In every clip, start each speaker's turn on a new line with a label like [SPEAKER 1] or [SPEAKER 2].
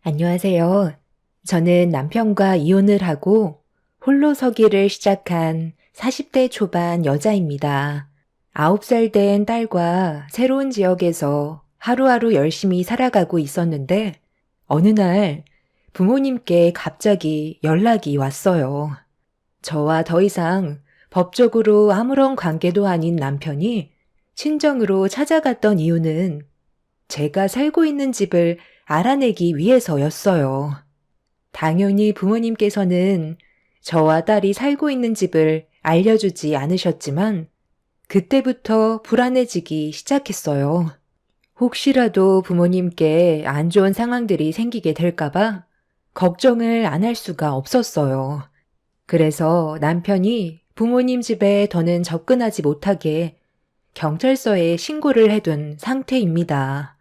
[SPEAKER 1] 안녕하세요. 저는 남편과 이혼을 하고 홀로 서기를 시작한 40대 초반 여자입니다. 9살 된 딸과 새로운 지역에서 하루하루 열심히 살아가고 있었는데 어느 날 부모님께 갑자기 연락이 왔어요. 저와 더 이상 법적으로 아무런 관계도 아닌 남편이 친정으로 찾아갔던 이유는 제가 살고 있는 집을 알아내기 위해서였어요. 당연히 부모님께서는 저와 딸이 살고 있는 집을 알려주지 않으셨지만 그때부터 불안해지기 시작했어요. 혹시라도 부모님께 안 좋은 상황들이 생기게 될까봐 걱정을 안 할 수가 없었어요. 그래서 남편이 부모님 집에 더는 접근하지 못하게 경찰서에 신고를 해둔 상태입니다.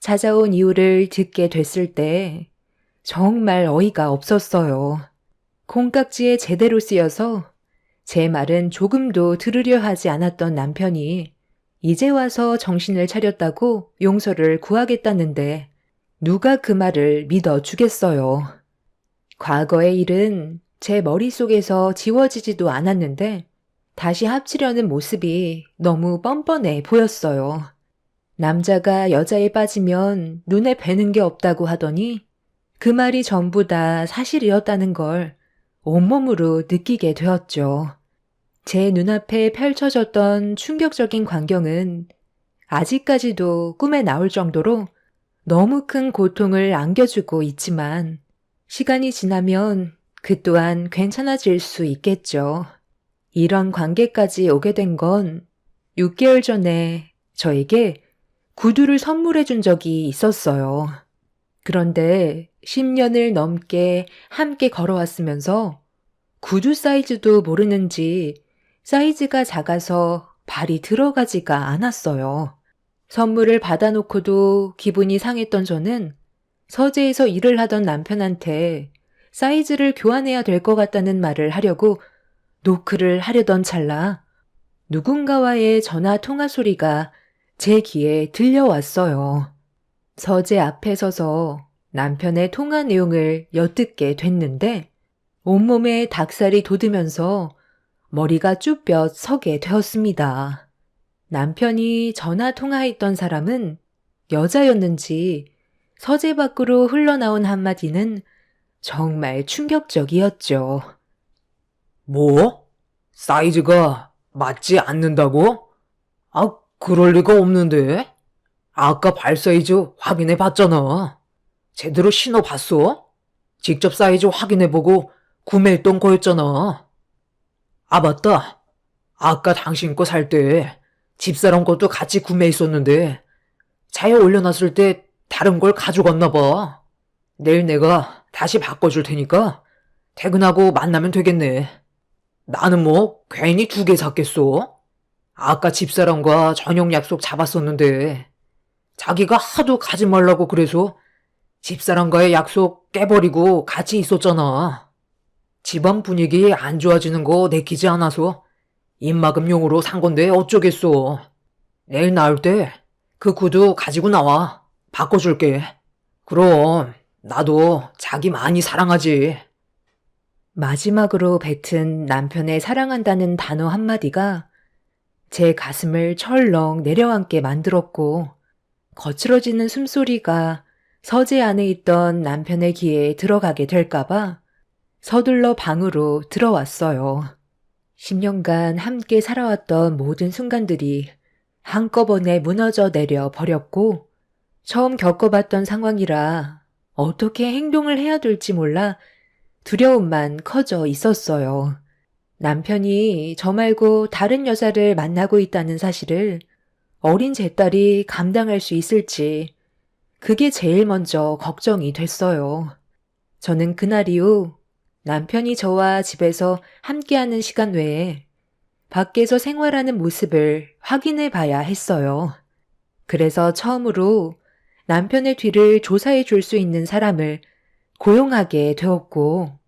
[SPEAKER 1] 찾아온 이유를 듣게 됐을 때 정말 어이가 없었어요. 콩깍지에 제대로 쓰여서 제 말은 조금도 들으려 하지 않았던 남편이 이제 와서 정신을 차렸다고 용서를 구하겠다는데 누가 그 말을 믿어주겠어요. 과거의 일은 제 머릿속에서 지워지지도 않았는데 다시 합치려는 모습이 너무 뻔뻔해 보였어요. 남자가 여자에 빠지면 눈에 뵈는 게 없다고 하더니 그 말이 전부 다 사실이었다는 걸 온몸으로 느끼게 되었죠. 제 눈앞에 펼쳐졌던 충격적인 광경은 아직까지도 꿈에 나올 정도로 너무 큰 고통을 안겨주고 있지만 시간이 지나면 그 또한 괜찮아질 수 있겠죠. 이런 관계까지 오게 된 건 6개월 전에 저에게 구두를 선물해 준 적이 있었어요. 그런데 10년을 넘게 함께 걸어왔으면서 구두 사이즈도 모르는지 사이즈가 작아서 발이 들어가지가 않았어요. 선물을 받아놓고도 기분이 상했던 저는 서재에서 일을 하던 남편한테 사이즈를 교환해야 될 것 같다는 말을 하려고 노크를 하려던 찰나 누군가와의 전화 통화 소리가 제 귀에 들려왔어요. 서재 앞에 서서 남편의 통화 내용을 엿듣게 됐는데 온몸에 닭살이 돋으면서 머리가 쭈뼛 서게 되었습니다. 남편이 전화 통화했던 사람은 여자였는지 서재 밖으로 흘러나온 한마디는 정말 충격적이었죠.
[SPEAKER 2] 뭐? 사이즈가 맞지 않는다고? 그럴 리가 없는데. 아까 발 사이즈 확인해 봤잖아. 제대로 신어 봤어? 직접 사이즈 확인해보고 구매했던 거였잖아. 맞다. 아까 당신 거 살 때 집사람 것도 같이 구매했었는데 차에 올려놨을 때 다른 걸 가져갔나 봐. 내일 내가 다시 바꿔줄 테니까 퇴근하고 만나면 되겠네. 나는 뭐 괜히 2개 샀겠어? 아까 집사람과 저녁 약속 잡았었는데 자기가 하도 가지 말라고 그래서 집사람과의 약속 깨버리고 같이 있었잖아. 집안 분위기 안 좋아지는 거 내키지 않아서 입막음용으로 산 건데 어쩌겠어. 내일 나올 때 그 구두 가지고 나와. 바꿔줄게. 그럼 나도 자기 많이 사랑하지.
[SPEAKER 1] 마지막으로 뱉은 남편의 사랑한다는 단어 한마디가 제 가슴을 철렁 내려앉게 만들었고 거칠어지는 숨소리가 서재 안에 있던 남편의 귀에 들어가게 될까봐 서둘러 방으로 들어왔어요. 10년간 함께 살아왔던 모든 순간들이 한꺼번에 무너져 내려 버렸고 처음 겪어봤던 상황이라 어떻게 행동을 해야 될지 몰라 두려움만 커져 있었어요. 남편이 저 말고 다른 여자를 만나고 있다는 사실을 어린 제 딸이 감당할 수 있을지 그게 제일 먼저 걱정이 됐어요. 저는 그날 이후 남편이 저와 집에서 함께하는 시간 외에 밖에서 생활하는 모습을 확인해 봐야 했어요. 그래서 처음으로 남편의 뒤를 조사해 줄 수 있는 사람을 고용하게 되었고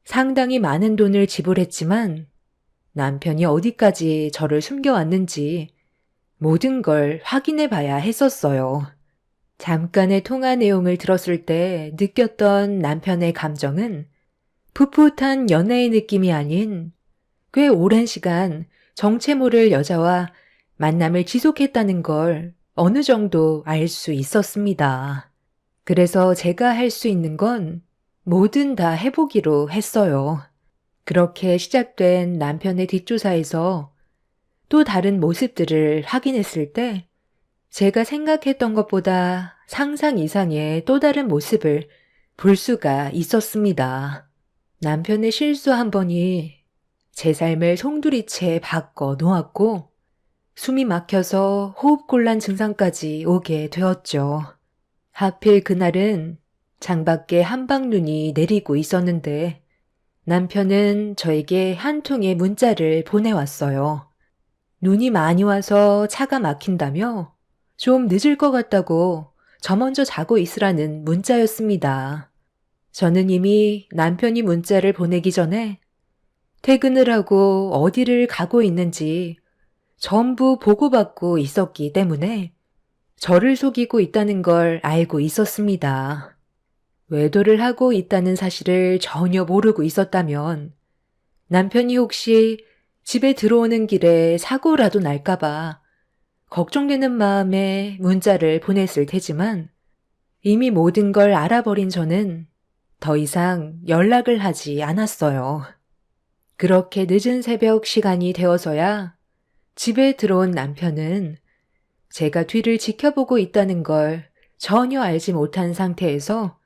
[SPEAKER 1] 상당히 많은 돈을 지불했지만 남편이 어디까지 저를 숨겨왔는지 모든 걸 확인해 봐야 했었어요. 잠깐의 통화 내용을 들었을 때 느꼈던 남편의 감정은 풋풋한 연애의 느낌이 아닌 꽤 오랜 시간 정체 모를 여자와 만남을 지속했다는 걸 어느 정도 알 수 있었습니다. 그래서 제가 할 수 있는 건 뭐든 다 해보기로 했어요. 그렇게 시작된 남편의 뒷조사에서 또 다른 모습들을 확인했을 때 제가 생각했던 것보다 상상 이상의 또 다른 모습을 볼 수가 있었습니다. 남편의 실수 한 번이 제 삶을 송두리째 바꿔 놓았고 숨이 막혀서 호흡곤란 증상까지 오게 되었죠. 하필 그날은 창밖에 한방눈이 내리고 있었는데 남편은 저에게 한 통의 문자를 보내왔어요. 눈이 많이 와서 차가 막힌다며 좀 늦을 것 같다고 저 먼저 자고 있으라는 문자였습니다. 저는 이미 남편이 문자를 보내기 전에 퇴근을 하고 어디를 가고 있는지 전부 보고받고 있었기 때문에 저를 속이고 있다는 걸 알고 있었습니다. 외도를 하고 있다는 사실을 전혀 모르고 있었다면 남편이 혹시 집에 들어오는 길에 사고라도 날까봐 걱정되는 마음에 문자를 보냈을 테지만 이미 모든 걸 알아버린 저는 더 이상 연락을 하지 않았어요. 그렇게 늦은 새벽 시간이 되어서야 집에 들어온 남편은 제가 뒤를 지켜보고 있다는 걸 전혀 알지 못한 상태에서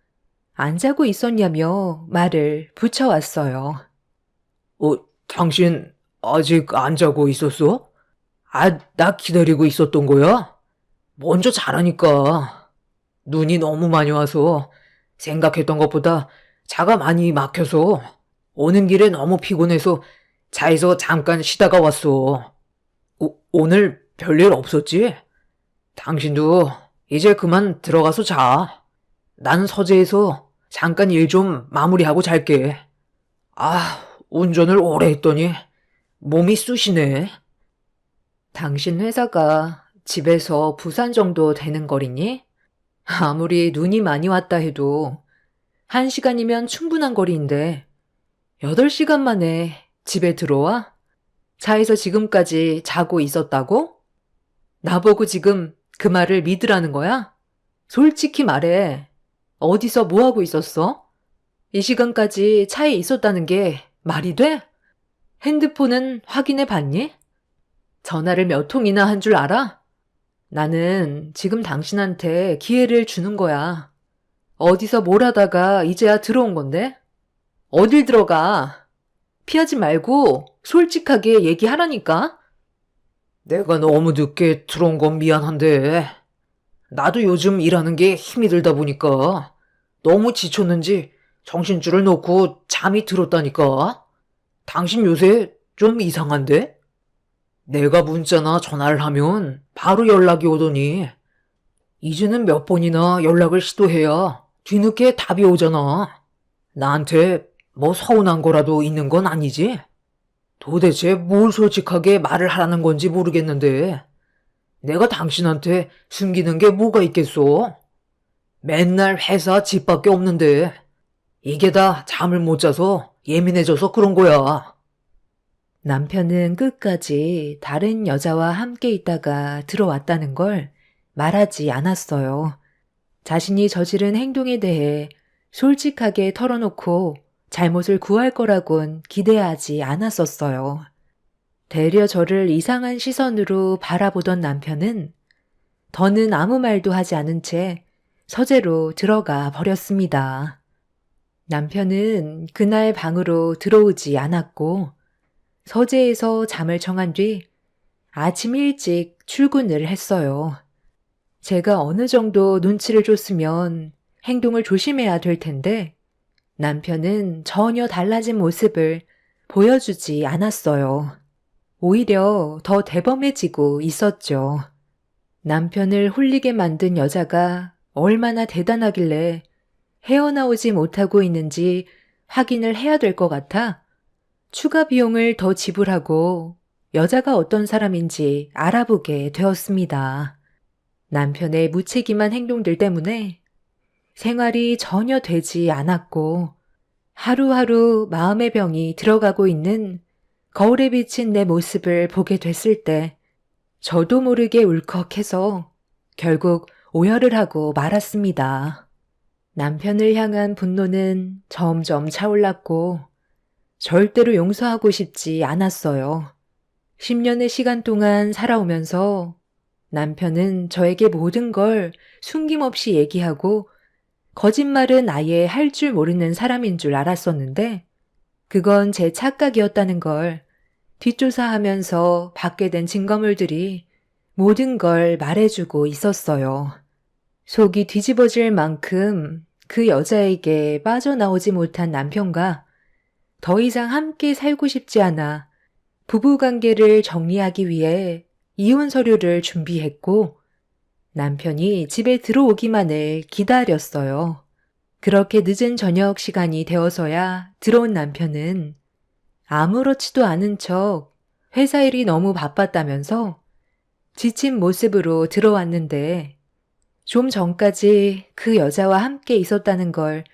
[SPEAKER 1] 안 자고 있었냐며 말을 붙여왔어요.
[SPEAKER 2] 당신 아직 안 자고 있었어? 나 기다리고 있었던 거야? 먼저 자라니까. 눈이 너무 많이 와서 생각했던 것보다 차가 많이 막혀서 오는 길에 너무 피곤해서 차에서 잠깐 쉬다가 왔어. 오늘 별일 없었지? 당신도 이제 그만 들어가서 자. 난 서재에서 잠깐 일 좀 마무리하고 잘게. 운전을 오래 했더니 몸이 쑤시네.
[SPEAKER 1] 당신 회사가 집에서 부산 정도 되는 거리니? 아무리 눈이 많이 왔다 해도 1시간이면 충분한 거리인데 8시간 만에 집에 들어와? 차에서 지금까지 자고 있었다고? 나보고 지금 그 말을 믿으라는 거야? 솔직히 말해. 어디서 뭐 하고 있었어? 이 시간까지 차에 있었다는 게 말이 돼? 핸드폰은 확인해 봤니? 전화를 몇 통이나 한 줄 알아? 나는 지금 당신한테 기회를 주는 거야. 어디서 뭘 하다가 이제야 들어온 건데? 어딜 들어가? 피하지 말고 솔직하게 얘기하라니까?
[SPEAKER 2] 내가 너무 늦게 들어온 건 미안한데 나도 요즘 일하는 게 힘이 들다 보니까 너무 지쳤는지 정신줄을 놓고 잠이 들었다니까. 당신 요새 좀 이상한데? 내가 문자나 전화를 하면 바로 연락이 오더니 이제는 몇 번이나 연락을 시도해야 뒤늦게 답이 오잖아. 나한테 뭐 서운한 거라도 있는 건 아니지? 도대체 뭘 솔직하게 말을 하라는 건지 모르겠는데 내가 당신한테 숨기는 게 뭐가 있겠어? 맨날 회사 집밖에 없는데 이게 다 잠을 못 자서 예민해져서 그런 거야.
[SPEAKER 1] 남편은 끝까지 다른 여자와 함께 있다가 들어왔다는 걸 말하지 않았어요. 자신이 저지른 행동에 대해 솔직하게 털어놓고 잘못을 구할 거라곤 기대하지 않았었어요. 되려 저를 이상한 시선으로 바라보던 남편은 더는 아무 말도 하지 않은 채 서재로 들어가 버렸습니다. 남편은 그날 방으로 들어오지 않았고 서재에서 잠을 청한 뒤 아침 일찍 출근을 했어요. 제가 어느 정도 눈치를 줬으면 행동을 조심해야 될 텐데 남편은 전혀 달라진 모습을 보여주지 않았어요. 오히려 더 대범해지고 있었죠. 남편을 홀리게 만든 여자가 얼마나 대단하길래 헤어나오지 못하고 있는지 확인을 해야 될 것 같아 추가 비용을 더 지불하고 여자가 어떤 사람인지 알아보게 되었습니다. 남편의 무책임한 행동들 때문에 생활이 전혀 되지 않았고 하루하루 마음의 병이 들어가고 있는 거울에 비친 내 모습을 보게 됐을 때 저도 모르게 울컥해서 결국 오열을 하고 말았습니다. 남편을 향한 분노는 점점 차올랐고 절대로 용서하고 싶지 않았어요. 10년의 시간 동안 살아오면서 남편은 저에게 모든 걸 숨김없이 얘기하고 거짓말은 아예 할 줄 모르는 사람인 줄 알았었는데 그건 제 착각이었다는 걸 뒷조사하면서 받게 된 증거물들이 모든 걸 말해주고 있었어요. 속이 뒤집어질 만큼 그 여자에게 빠져나오지 못한 남편과 더 이상 함께 살고 싶지 않아 부부관계를 정리하기 위해 이혼 서류를 준비했고 남편이 집에 들어오기만을 기다렸어요. 그렇게 늦은 저녁 시간이 되어서야 들어온 남편은 아무렇지도 않은 척 회사 일이 너무 바빴다면서 지친 모습으로 들어왔는데 좀 전까지 그 여자와 함께 있었다는 걸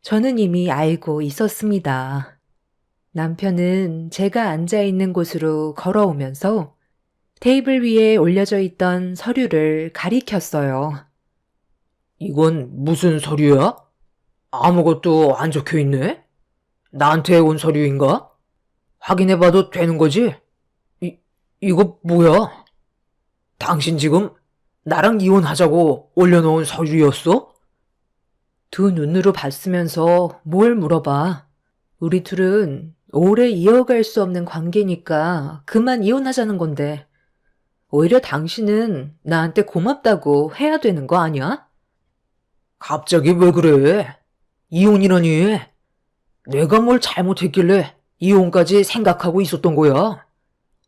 [SPEAKER 1] 저는 이미 알고 있었습니다. 남편은 제가 앉아 있는 곳으로 걸어오면서 테이블 위에 올려져 있던 서류를 가리켰어요.
[SPEAKER 2] 이건 무슨 서류야? 아무것도 안 적혀 있네? 나한테 온 서류인가? 확인해봐도 되는 거지? 이거 뭐야? 당신 지금 나랑 이혼하자고 올려놓은 서류였어?
[SPEAKER 1] 두 눈으로 봤으면서 뭘 물어봐. 우리 둘은 오래 이어갈 수 없는 관계니까 그만 이혼하자는 건데 오히려 당신은 나한테 고맙다고 해야 되는 거 아니야?
[SPEAKER 2] 갑자기 왜 그래? 이혼이라니? 내가 뭘 잘못했길래 이혼까지 생각하고 있었던 거야?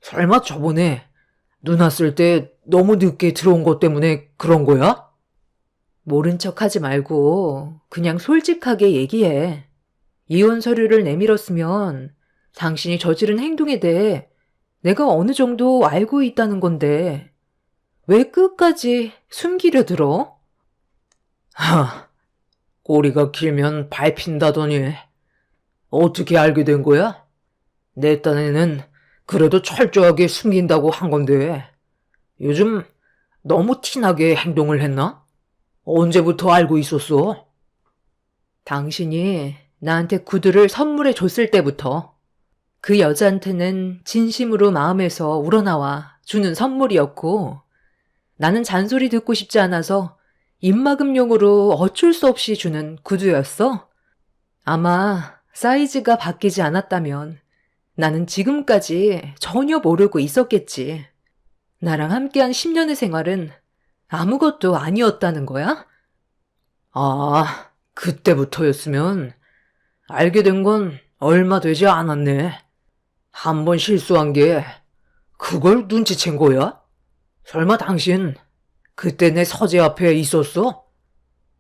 [SPEAKER 2] 설마 저번에 누나 쓸 때 너무 늦게 들어온 것 때문에 그런 거야?
[SPEAKER 1] 모른 척 하지 말고 그냥 솔직하게 얘기해. 이혼 서류를 내밀었으면 당신이 저지른 행동에 대해 내가 어느 정도 알고 있다는 건데 왜 끝까지 숨기려 들어?
[SPEAKER 2] 꼬리가 길면 밟힌다더니 어떻게 알게 된 거야? 내 딴에는 그래도 철저하게 숨긴다고 한 건데 요즘 너무 티나게 행동을 했나? 언제부터 알고 있었어?
[SPEAKER 1] 당신이 나한테 구두를 선물해 줬을 때부터 그 여자한테는 진심으로 마음에서 우러나와 주는 선물이었고 나는 잔소리 듣고 싶지 않아서 입막음용으로 어쩔 수 없이 주는 구두였어. 아마 사이즈가 바뀌지 않았다면 나는 지금까지 전혀 모르고 있었겠지. 나랑 함께한 10년의 생활은 아무것도 아니었다는 거야?
[SPEAKER 2] 아, 그때부터였으면 알게 된 건 얼마 되지 않았네. 한 번 실수한 게 그걸 눈치챈 거야? 설마 당신 그때 내 서재 앞에 있었어?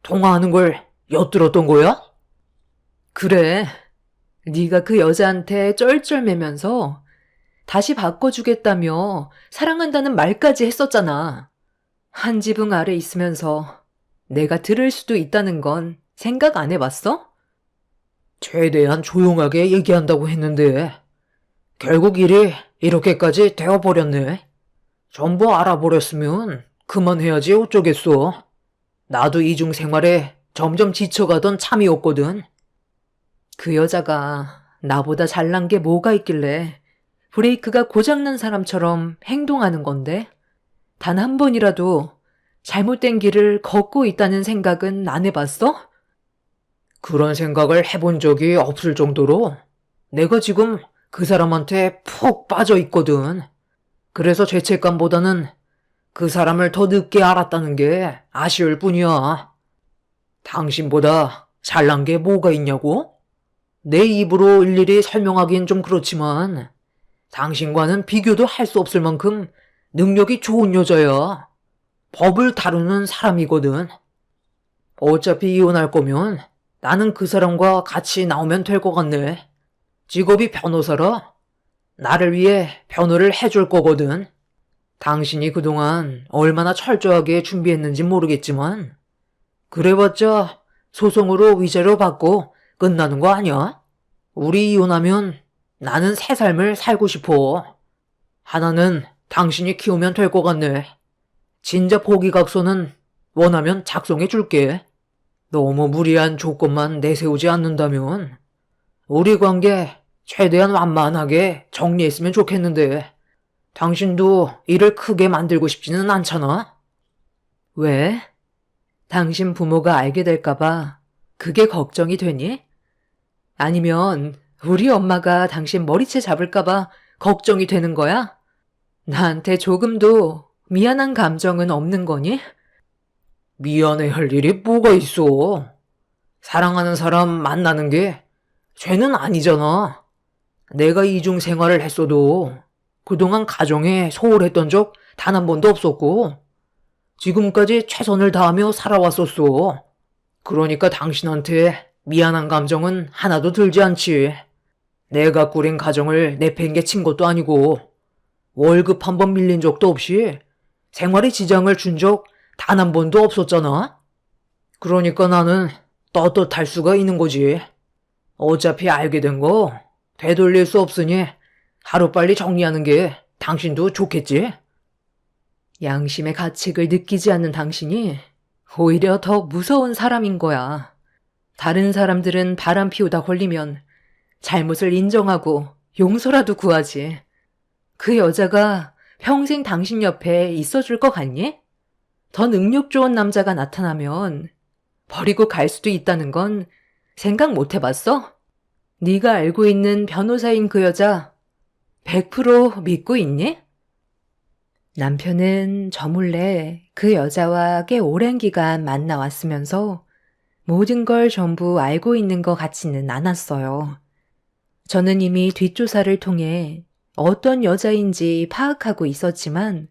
[SPEAKER 2] 통화하는 걸 엿들었던 거야?
[SPEAKER 1] 그래. 네가 그 여자한테 쩔쩔매면서 다시 바꿔주겠다며 사랑한다는 말까지 했었잖아. 한 지붕 아래 있으면서 내가 들을 수도 있다는 건 생각 안 해봤어?
[SPEAKER 2] 최대한 조용하게 얘기한다고 했는데 결국 일이 이렇게까지 되어버렸네. 전부 알아버렸으면 그만해야지 어쩌겠어. 나도 이중 생활에 점점 지쳐가던 참이었거든.
[SPEAKER 1] 그 여자가 나보다 잘난 게 뭐가 있길래 브레이크가 고장난 사람처럼 행동하는 건데 단 한 번이라도 잘못된 길을 걷고 있다는 생각은 안 해봤어?
[SPEAKER 2] 그런 생각을 해본 적이 없을 정도로 내가 지금 그 사람한테 푹 빠져 있거든. 그래서 죄책감보다는 그 사람을 더 늦게 알았다는 게 아쉬울 뿐이야. 당신보다 잘난 게 뭐가 있냐고? 내 입으로 일일이 설명하긴 좀 그렇지만 당신과는 비교도 할 수 없을 만큼 능력이 좋은 여자야. 법을 다루는 사람이거든. 어차피 이혼할 거면 나는 그 사람과 같이 나오면 될 것 같네. 직업이 변호사라 나를 위해 변호를 해줄 거거든. 당신이 그동안 얼마나 철저하게 준비했는지 모르겠지만 그래봤자 소송으로 위자료 받고 끝나는 거 아니야? 우리 이혼하면 나는 새 삶을 살고 싶어. 하나는 당신이 키우면 될 것 같네. 진짜 포기각서는 원하면 작성해 줄게. 너무 무리한 조건만 내세우지 않는다면 우리 관계 최대한 완만하게 정리했으면 좋겠는데 당신도 일을 크게 만들고 싶지는 않잖아?
[SPEAKER 1] 왜? 당신 부모가 알게 될까봐 그게 걱정이 되니? 아니면 우리 엄마가 당신 머리채 잡을까봐 걱정이 되는 거야? 나한테 조금도 미안한 감정은 없는 거니?
[SPEAKER 2] 미안해할 일이 뭐가 있어. 사랑하는 사람 만나는 게 죄는 아니잖아. 내가 이중 생활을 했어도 그동안 가정에 소홀했던 적 단 한 번도 없었고 지금까지 최선을 다하며 살아왔었어. 그러니까 당신한테 미안한 감정은 하나도 들지 않지. 내가 꾸린 가정을 내팽개친 것도 아니고 월급 한 번 밀린 적도 없이 생활에 지장을 준 적 단 한 번도 없었잖아. 그러니까 나는 떳떳할 수가 있는 거지. 어차피 알게 된 거 되돌릴 수 없으니 하루빨리 정리하는 게 당신도 좋겠지?
[SPEAKER 1] 양심의 가책을 느끼지 않는 당신이 오히려 더 무서운 사람인 거야. 다른 사람들은 바람 피우다 걸리면 잘못을 인정하고 용서라도 구하지. 그 여자가 평생 당신 옆에 있어줄 것 같니? 더 능력 좋은 남자가 나타나면 버리고 갈 수도 있다는 건 생각 못 해봤어? 네가 알고 있는 변호사인 그 여자 100% 믿고 있니? 남편은 저 몰래 그 여자와 꽤 오랜 기간 만나왔으면서 모든 걸 전부 알고 있는 것 같지는 않았어요. 저는 이미 뒷조사를 통해 어떤 여자인지 파악하고 있었지만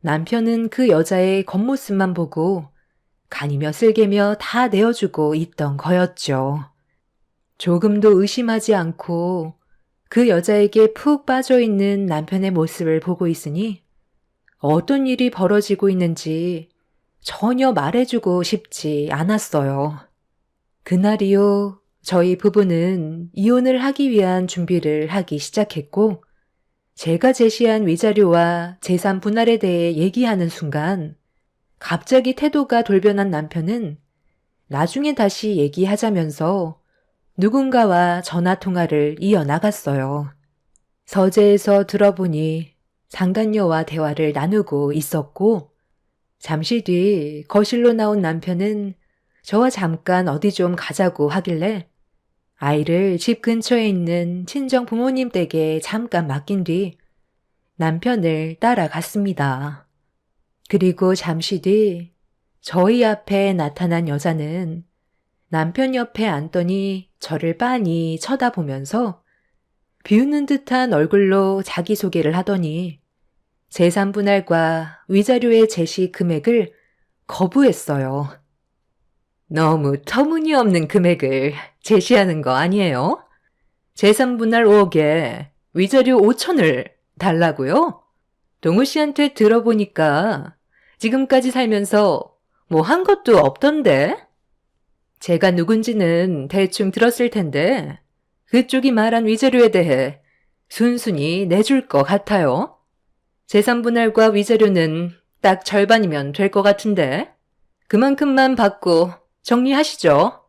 [SPEAKER 1] 남편은 그 여자의 겉모습만 보고 간이며 쓸개며 다 내어주고 있던 거였죠. 조금도 의심하지 않고 그 여자에게 푹 빠져있는 남편의 모습을 보고 있으니 어떤 일이 벌어지고 있는지 전혀 말해주고 싶지 않았어요. 그날 이후 저희 부부는 이혼을 하기 위한 준비를 하기 시작했고 제가 제시한 위자료와 재산 분할에 대해 얘기하는 순간 갑자기 태도가 돌변한 남편은 나중에 다시 얘기하자면서 누군가와 전화통화를 이어나갔어요. 서재에서 들어보니 상간녀와 대화를 나누고 있었고 잠시 뒤 거실로 나온 남편은 저와 잠깐 어디 좀 가자고 하길래 아이를 집 근처에 있는 친정 부모님 댁에 잠깐 맡긴 뒤 남편을 따라갔습니다. 그리고 잠시 뒤 저희 앞에 나타난 여자는 남편 옆에 앉더니 저를 빤히 쳐다보면서 비웃는 듯한 얼굴로 자기소개를 하더니 재산 분할과 위자료의 제시 금액을 거부했어요. 너무 터무니없는 금액을 제시하는 거 아니에요? 재산 분할 5억에 위자료 5천을 달라고요? 동우 씨한테 들어보니까 지금까지 살면서 뭐 한 것도 없던데? 제가 누군지는 대충 들었을 텐데 그쪽이 말한 위자료에 대해 순순히 내줄 것 같아요. 재산 분할과 위자료는 딱 절반이면 될 것 같은데 그만큼만 받고 정리하시죠.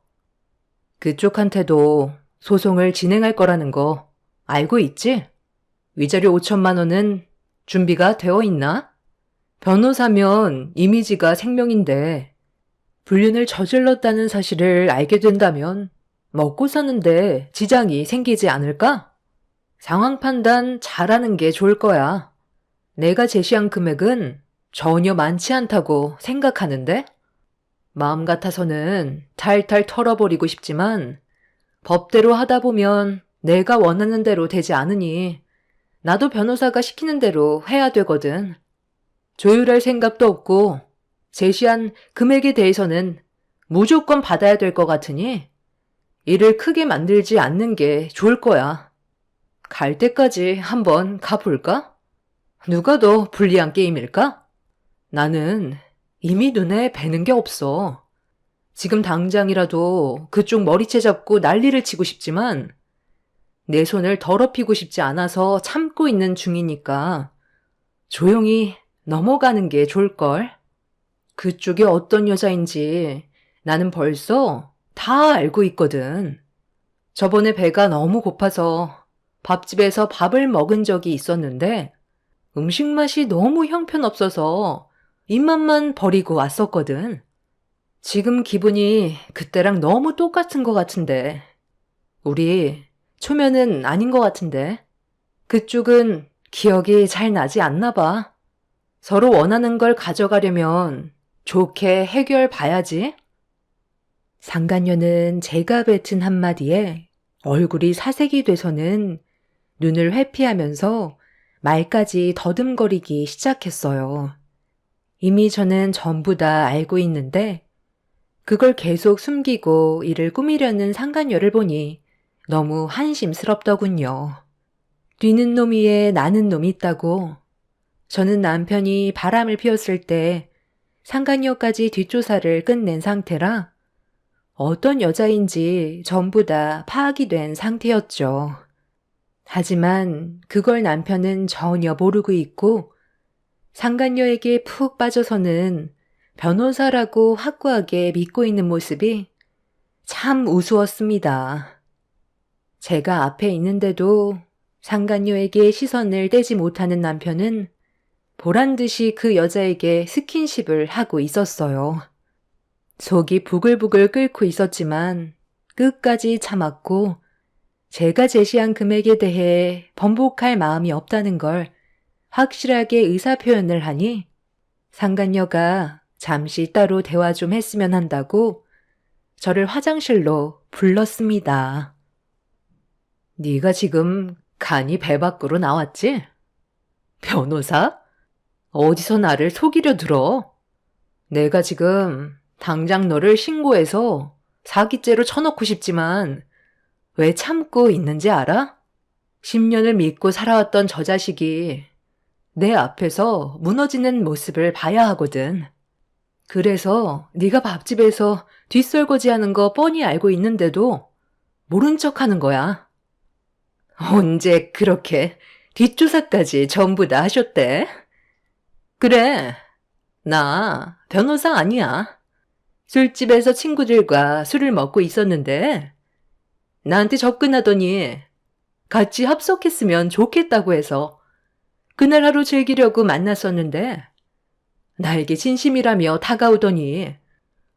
[SPEAKER 1] 그쪽한테도 소송을 진행할 거라는 거 알고 있지? 위자료 5천만 원은 준비가 되어 있나? 변호사면 이미지가 생명인데 불륜을 저질렀다는 사실을 알게 된다면 먹고 사는데 지장이 생기지 않을까? 상황 판단 잘하는 게 좋을 거야. 내가 제시한 금액은 전혀 많지 않다고 생각하는데? 마음 같아서는 탈탈 털어버리고 싶지만 법대로 하다 보면 내가 원하는 대로 되지 않으니 나도 변호사가 시키는 대로 해야 되거든. 조율할 생각도 없고 제시한 금액에 대해서는 무조건 받아야 될 것 같으니 일을 크게 만들지 않는 게 좋을 거야. 갈 때까지 한번 가볼까?
[SPEAKER 2] 누가 더 불리한 게임일까? 나는 이미 눈에 뵈는 게 없어. 지금 당장이라도 그쪽 머리채 잡고 난리를 치고 싶지만 내 손을 더럽히고 싶지 않아서 참고 있는 중이니까 조용히 넘어가는 게 좋을걸. 그쪽이 어떤 여자인지 나는 벌써 다 알고 있거든. 저번에 배가 너무 고파서 밥집에서 밥을 먹은 적이 있었는데 음식 맛이 너무 형편없어서 입맛만 버리고 왔었거든. 지금 기분이 그때랑 너무 똑같은 것 같은데. 우리 초면은 아닌 것 같은데. 그쪽은 기억이 잘 나지 않나 봐. 서로 원하는 걸 가져가려면 좋게 해결 봐야지. 상간녀는 제가 뱉은 한마디에 얼굴이 사색이 돼서는 눈을 회피하면서 말까지 더듬거리기 시작했어요. 이미 저는 전부 다 알고 있는데 그걸 계속 숨기고 이를 꾸미려는 상간녀를 보니 너무 한심스럽더군요. 뛰는 놈 위에 나는 놈이 있다고. 저는 남편이 바람을 피웠을 때 상간녀까지 뒷조사를 끝낸 상태라 어떤 여자인지 전부 다 파악이 된 상태였죠. 하지만 그걸 남편은 전혀 모르고 있고 상간녀에게 푹 빠져서는 변호사라고 확고하게 믿고 있는 모습이 참 우스웠습니다. 제가 앞에 있는데도 상간녀에게 시선을 떼지 못하는 남편은 보란듯이 그 여자에게 스킨십을 하고 있었어요. 속이 부글부글 끓고 있었지만 끝까지 참았고 제가 제시한 금액에 대해 번복할 마음이 없다는 걸 확실하게 의사표현을 하니 상간녀가 잠시 따로 대화 좀 했으면 한다고 저를 화장실로 불렀습니다. 네가 지금 간이 배 밖으로 나왔지? 변호사? 어디서 나를 속이려 들어? 내가 지금 당장 너를 신고해서 사기죄로 쳐넣고 싶지만 왜 참고 있는지 알아? 10년을 믿고 살아왔던 저 자식이 내 앞에서 무너지는 모습을 봐야 하거든. 그래서 네가 밥집에서 뒷설거지하는 거 뻔히 알고 있는데도 모른 척하는 거야. 언제 그렇게 뒷조사까지 전부 다 하셨대? 그래, 나 변호사 아니야. 술집에서 친구들과 술을 먹고 있었는데 나한테 접근하더니 같이 합석했으면 좋겠다고 해서 그날 하루 즐기려고 만났었는데 나에게 진심이라며 다가오더니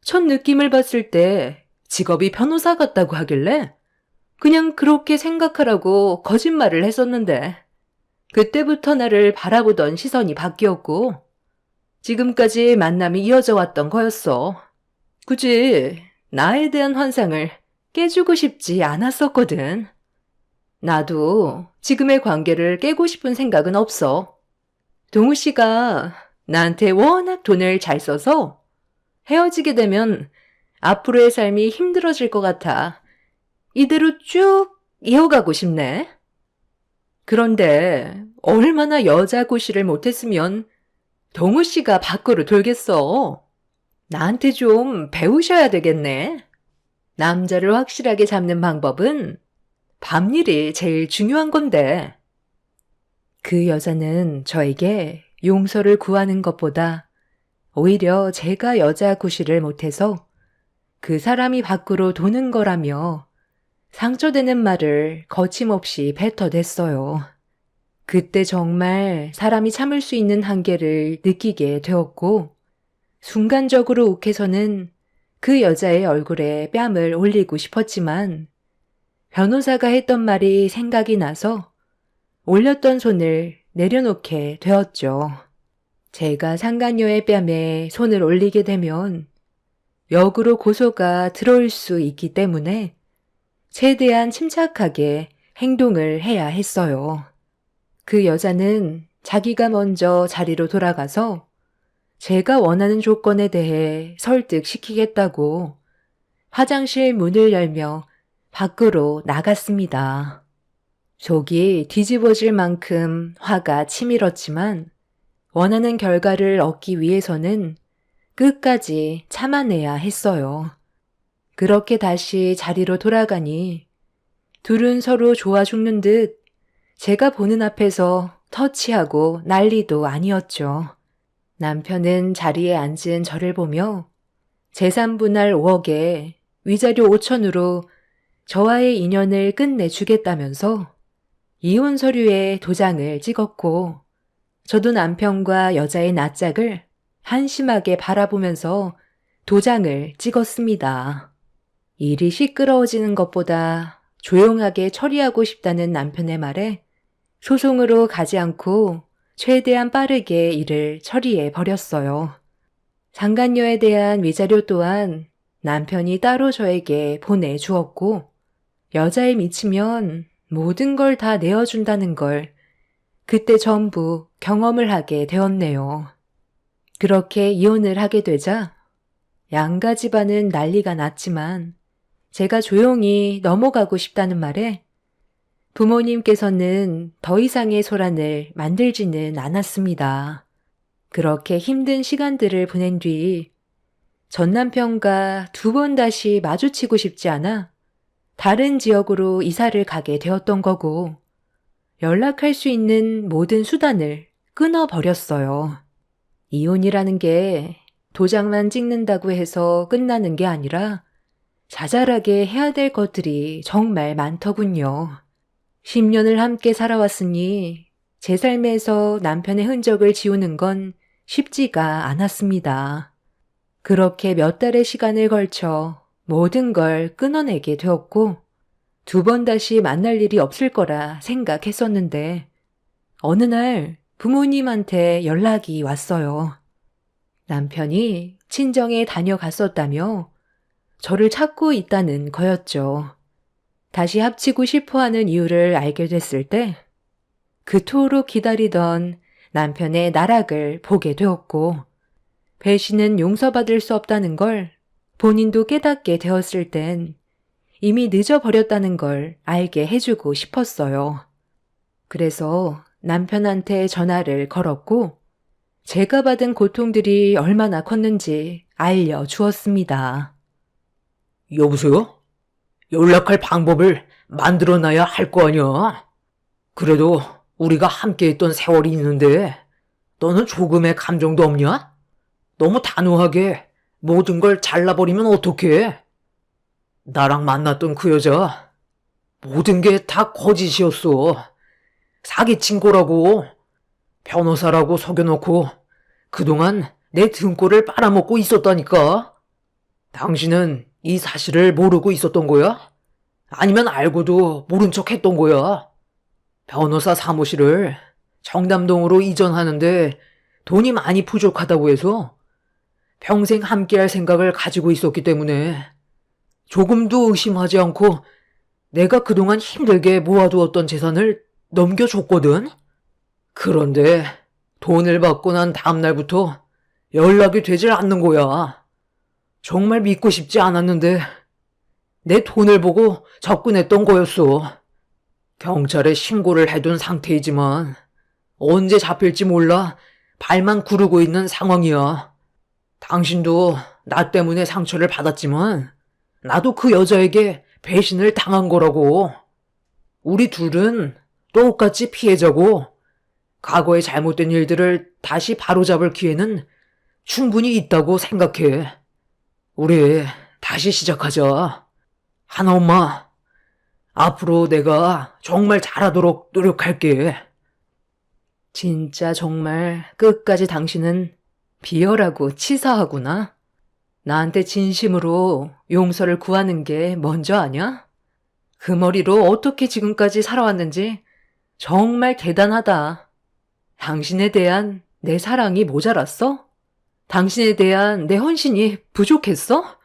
[SPEAKER 2] 첫 느낌을 봤을 때 직업이 변호사 같다고 하길래 그냥 그렇게 생각하라고 거짓말을 했었는데 그때부터 나를 바라보던 시선이 바뀌었고 지금까지 만남이 이어져 왔던 거였어. 굳이 나에 대한 환상을 깨주고 싶지 않았었거든. 나도 지금의 관계를 깨고 싶은 생각은 없어. 동우 씨가 나한테 워낙 돈을 잘 써서 헤어지게 되면 앞으로의 삶이 힘들어질 것 같아. 이대로 쭉 이어가고 싶네. 그런데 얼마나 여자 고시를 못했으면 동우 씨가 밖으로 돌겠어. 나한테 좀 배우셔야 되겠네. 남자를 확실하게 잡는 방법은 밤일이 제일 중요한 건데. 그 여자는 저에게 용서를 구하는 것보다 오히려 제가 여자 구실을 못해서 그 사람이 밖으로 도는 거라며 상처되는 말을 거침없이 뱉어댔어요. 그때 정말 사람이 참을 수 있는 한계를 느끼게 되었고 순간적으로 욱해서는 그 여자의 얼굴에 뺨을 올리고 싶었지만 변호사가 했던 말이 생각이 나서 올렸던 손을 내려놓게 되었죠. 제가 상간녀의 뺨에 손을 올리게 되면 역으로 고소가 들어올 수 있기 때문에 최대한 침착하게 행동을 해야 했어요. 그 여자는 자기가 먼저 자리로 돌아가서 제가 원하는 조건에 대해 설득시키겠다고 화장실 문을 열며 밖으로 나갔습니다.
[SPEAKER 1] 속이 뒤집어질 만큼 화가 치밀었지만 원하는 결과를 얻기 위해서는 끝까지 참아내야 했어요. 그렇게 다시 자리로 돌아가니 둘은 서로 좋아 죽는 듯 제가 보는 앞에서 터치하고 난리도 아니었죠. 남편은 자리에 앉은 저를 보며 재산분할 5억에 위자료 5천으로 저와의 인연을 끝내주겠다면서 이혼 서류에 도장을 찍었고 저도 남편과 여자의 낯짝을 한심하게 바라보면서 도장을 찍었습니다. 일이 시끄러워지는 것보다 조용하게 처리하고 싶다는 남편의 말에 소송으로 가지 않고 최대한 빠르게 일을 처리해 버렸어요. 상간녀에 대한 위자료 또한 남편이 따로 저에게 보내주었고 여자에 미치면 모든 걸 다 내어준다는 걸 그때 전부 경험을 하게 되었네요. 그렇게 이혼을 하게 되자 양가 집안은 난리가 났지만 제가 조용히 넘어가고 싶다는 말에 부모님께서는 더 이상의 소란을 만들지는 않았습니다. 그렇게 힘든 시간들을 보낸 뒤 전 남편과 2번 다시 마주치고 싶지 않아 다른 지역으로 이사를 가게 되었던 거고 연락할 수 있는 모든 수단을 끊어버렸어요. 이혼이라는 게 도장만 찍는다고 해서 끝나는 게 아니라 자잘하게 해야 될 것들이 정말 많더군요. 10년을 함께 살아왔으니 제 삶에서 남편의 흔적을 지우는 건 쉽지가 않았습니다. 그렇게 몇 달의 시간을 걸쳐 모든 걸 끊어내게 되었고 2번 다시 만날 일이 없을 거라 생각했었는데 어느 날 부모님한테 연락이 왔어요. 남편이 친정에 다녀갔었다며 저를 찾고 있다는 거였죠. 다시 합치고 싶어하는 이유를 알게 됐을 때 그토록 기다리던 남편의 나락을 보게 되었고 배신은 용서받을 수 없다는 걸 본인도 깨닫게 되었을 땐 이미 늦어버렸다는 걸 알게 해주고 싶었어요. 그래서 남편한테 전화를 걸었고 제가 받은 고통들이 얼마나 컸는지 알려주었습니다.
[SPEAKER 2] 여보세요? 연락할 방법을 만들어놔야 할 거 아니야? 그래도 우리가 함께 했던 세월이 있는데 너는 조금의 감정도 없냐? 너무 단호하게 모든 걸 잘라버리면 어떡해? 나랑 만났던 그 여자 모든 게 다 거짓이었어. 사기친 거라고. 변호사라고 속여놓고 그동안 내 등골을 빨아먹고 있었다니까. 당신은 이 사실을 모르고 있었던 거야? 아니면 알고도 모른 척 했던 거야? 변호사 사무실을 청담동으로 이전하는데 돈이 많이 부족하다고 해서 평생 함께할 생각을 가지고 있었기 때문에 조금도 의심하지 않고 내가 그동안 힘들게 모아두었던 재산을 넘겨줬거든? 그런데 돈을 받고 난 다음날부터 연락이 되질 않는 거야. 정말 믿고 싶지 않았는데 내 돈을 보고 접근했던 거였어. 경찰에 신고를 해둔 상태이지만 언제 잡힐지 몰라 발만 구르고 있는 상황이야. 당신도 나 때문에 상처를 받았지만 나도 그 여자에게 배신을 당한 거라고. 우리 둘은 똑같이 피해자고 과거의 잘못된 일들을 다시 바로잡을 기회는 충분히 있다고 생각해. 우리 다시 시작하자. 하나 엄마, 앞으로 내가 정말 잘하도록 노력할게.
[SPEAKER 1] 진짜 정말 끝까지 당신은 비열하고 치사하구나. 나한테 진심으로 용서를 구하는 게 먼저 아냐? 그 머리로 어떻게 지금까지 살아왔는지 정말 대단하다. 당신에 대한 내 사랑이 모자랐어? 당신에 대한 내 헌신이 부족했어?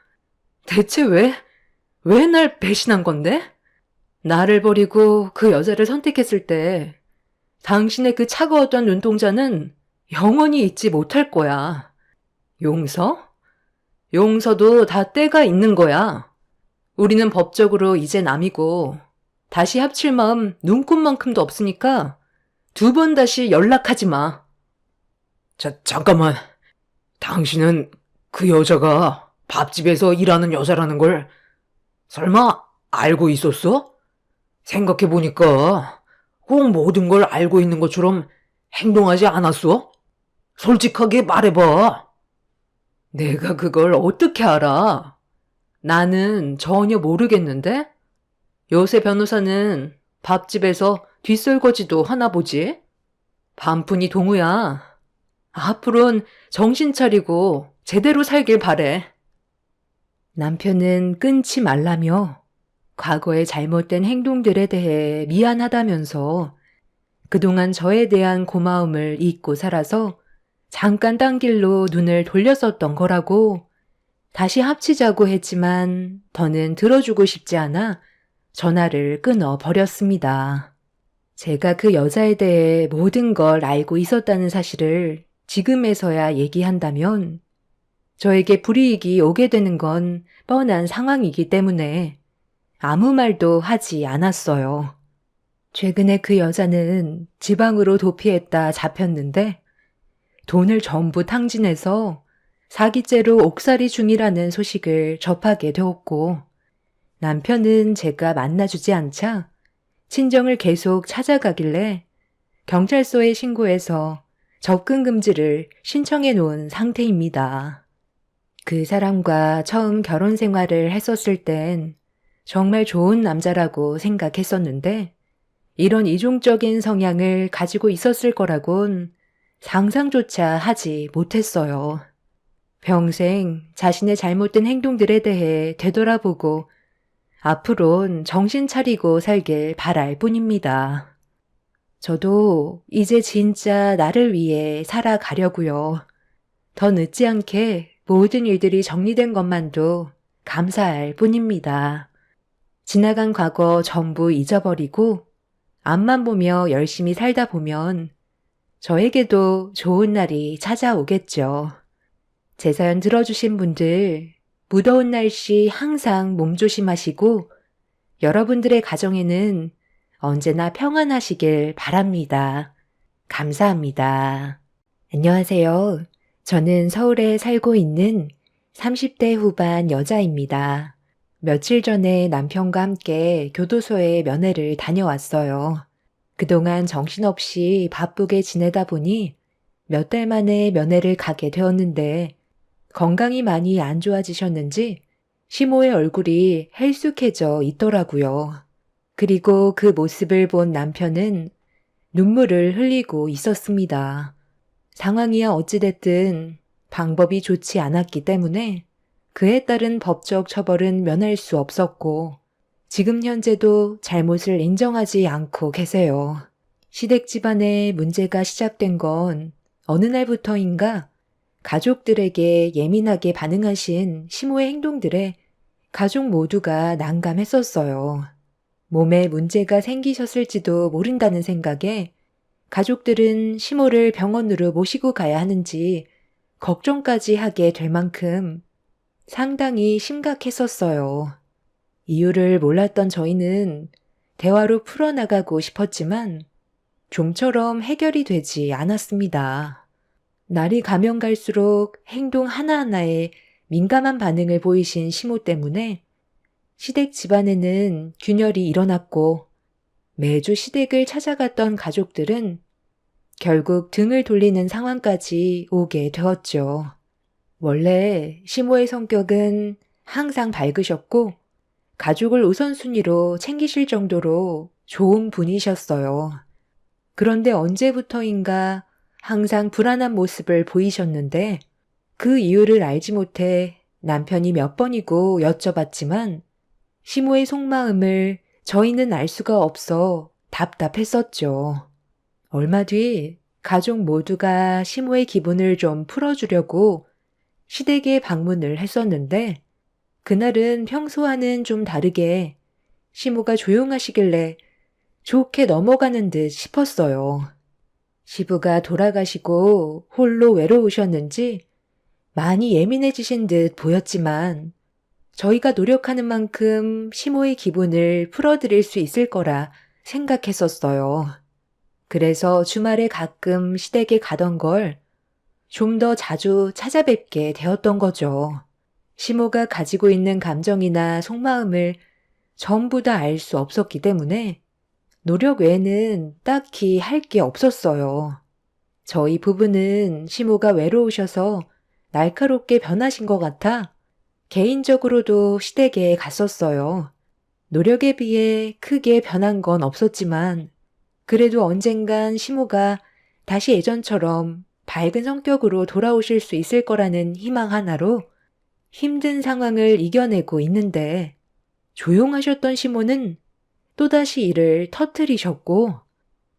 [SPEAKER 1] 대체 왜 날 배신한 건데? 나를 버리고 그 여자를 선택했을 때 당신의 그 차가웠던 눈동자는 영원히 잊지 못할 거야. 용서? 용서도 다 때가 있는 거야. 우리는 법적으로 이제 남이고 다시 합칠 마음 눈꼽만큼도 없으니까 2번 다시 연락하지 마.
[SPEAKER 2] 잠깐만. 당신은 그 여자가 밥집에서 일하는 여자라는 걸 설마 알고 있었어? 생각해보니까 꼭 모든 걸 알고 있는 것처럼 행동하지 않았어? 솔직하게 말해봐.
[SPEAKER 1] 내가 그걸 어떻게 알아? 나는 전혀 모르겠는데? 요새 변호사는 밥집에서 뒷설거지도 하나 보지? 반푼이 동우야. 앞으론 정신 차리고 제대로 살길 바래. 남편은 끊지 말라며 과거의 잘못된 행동들에 대해 미안하다면서 그동안 저에 대한 고마움을 잊고 살아서 잠깐 딴 길로 눈을 돌렸었던 거라고 다시 합치자고 했지만 더는 들어주고 싶지 않아 전화를 끊어 버렸습니다. 제가 그 여자에 대해 모든 걸 알고 있었다는 사실을 지금에서야 얘기한다면 저에게 불이익이 오게 되는 건 뻔한 상황이기 때문에 아무 말도 하지 않았어요. 최근에 그 여자는 지방으로 도피했다 잡혔는데 돈을 전부 탕진해서 사기죄로 옥살이 중이라는 소식을 접하게 되었고 남편은 제가 만나주지 않자 친정을 계속 찾아가길래 경찰서에 신고해서 접근 금지를 신청해 놓은 상태입니다. 그 사람과 처음 결혼 생활을 했었을 땐 정말 좋은 남자라고 생각했었는데 이런 이중적인 성향을 가지고 있었을 거라곤 상상조차 하지 못했어요. 평생 자신의 잘못된 행동들에 대해 되돌아보고 앞으론 정신 차리고 살길 바랄 뿐입니다. 저도 이제 진짜 나를 위해 살아가려고요. 더 늦지 않게 모든 일들이 정리된 것만도 감사할 뿐입니다. 지나간 과거 전부 잊어버리고 앞만 보며 열심히 살다 보면 저에게도 좋은 날이 찾아오겠죠. 제 사연 들어주신 분들, 무더운 날씨 항상 몸조심하시고 여러분들의 가정에는 언제나 평안하시길 바랍니다. 감사합니다. 안녕하세요. 저는 서울에 살고 있는 30대 후반 여자입니다. 며칠 전에 남편과 함께 교도소에 면회를 다녀왔어요. 그동안 정신없이 바쁘게 지내다 보니 몇 달 만에 면회를 가게 되었는데 건강이 많이 안 좋아지셨는지 시모의 얼굴이 헬쑥해져 있더라고요. 그리고 그 모습을 본 남편은 눈물을 흘리고 있었습니다. 상황이야 어찌됐든 방법이 좋지 않았기 때문에 그에 따른 법적 처벌은 면할 수 없었고 지금 현재도 잘못을 인정하지 않고 계세요. 시댁 집안에 문제가 시작된 건 어느 날부터인가 가족들에게 예민하게 반응하신 시모의 행동들에 가족 모두가 난감했었어요. 몸에 문제가 생기셨을지도 모른다는 생각에 가족들은 시모를 병원으로 모시고 가야 하는지 걱정까지 하게 될 만큼 상당히 심각했었어요. 이유를 몰랐던 저희는 대화로 풀어나가고 싶었지만 좀처럼 해결이 되지 않았습니다. 날이 가면 갈수록 행동 하나하나에 민감한 반응을 보이신 시모 때문에 시댁 집안에는 균열이 일어났고 매주 시댁을 찾아갔던 가족들은 결국 등을 돌리는 상황까지 오게 되었죠. 원래 시모의 성격은 항상 밝으셨고 가족을 우선순위로 챙기실 정도로 좋은 분이셨어요. 그런데 언제부터인가 항상 불안한 모습을 보이셨는데 그 이유를 알지 못해 남편이 몇 번이고 여쭤봤지만 시모의 속마음을 저희는 알 수가 없어 답답했었죠. 얼마 뒤 가족 모두가 시모의 기분을 좀 풀어주려고 시댁에 방문을 했었는데 그날은 평소와는 좀 다르게 시모가 조용하시길래 좋게 넘어가는 듯 싶었어요. 시부가 돌아가시고 홀로 외로우셨는지 많이 예민해지신 듯 보였지만 저희가 노력하는 만큼 시모의 기분을 풀어드릴 수 있을 거라 생각했었어요. 그래서 주말에 가끔 시댁에 가던 걸 좀 더 자주 찾아뵙게 되었던 거죠. 시모가 가지고 있는 감정이나 속마음을 전부 다 알 수 없었기 때문에 노력 외에는 딱히 할 게 없었어요. 저희 부부는 시모가 외로우셔서 날카롭게 변하신 것 같아 개인적으로도 시댁에 갔었어요. 노력에 비해 크게 변한 건 없었지만 그래도 언젠간 시모가 다시 예전처럼 밝은 성격으로 돌아오실 수 있을 거라는 희망 하나로 힘든 상황을 이겨내고 있는데 조용하셨던 시모는 또다시 일을 터뜨리셨고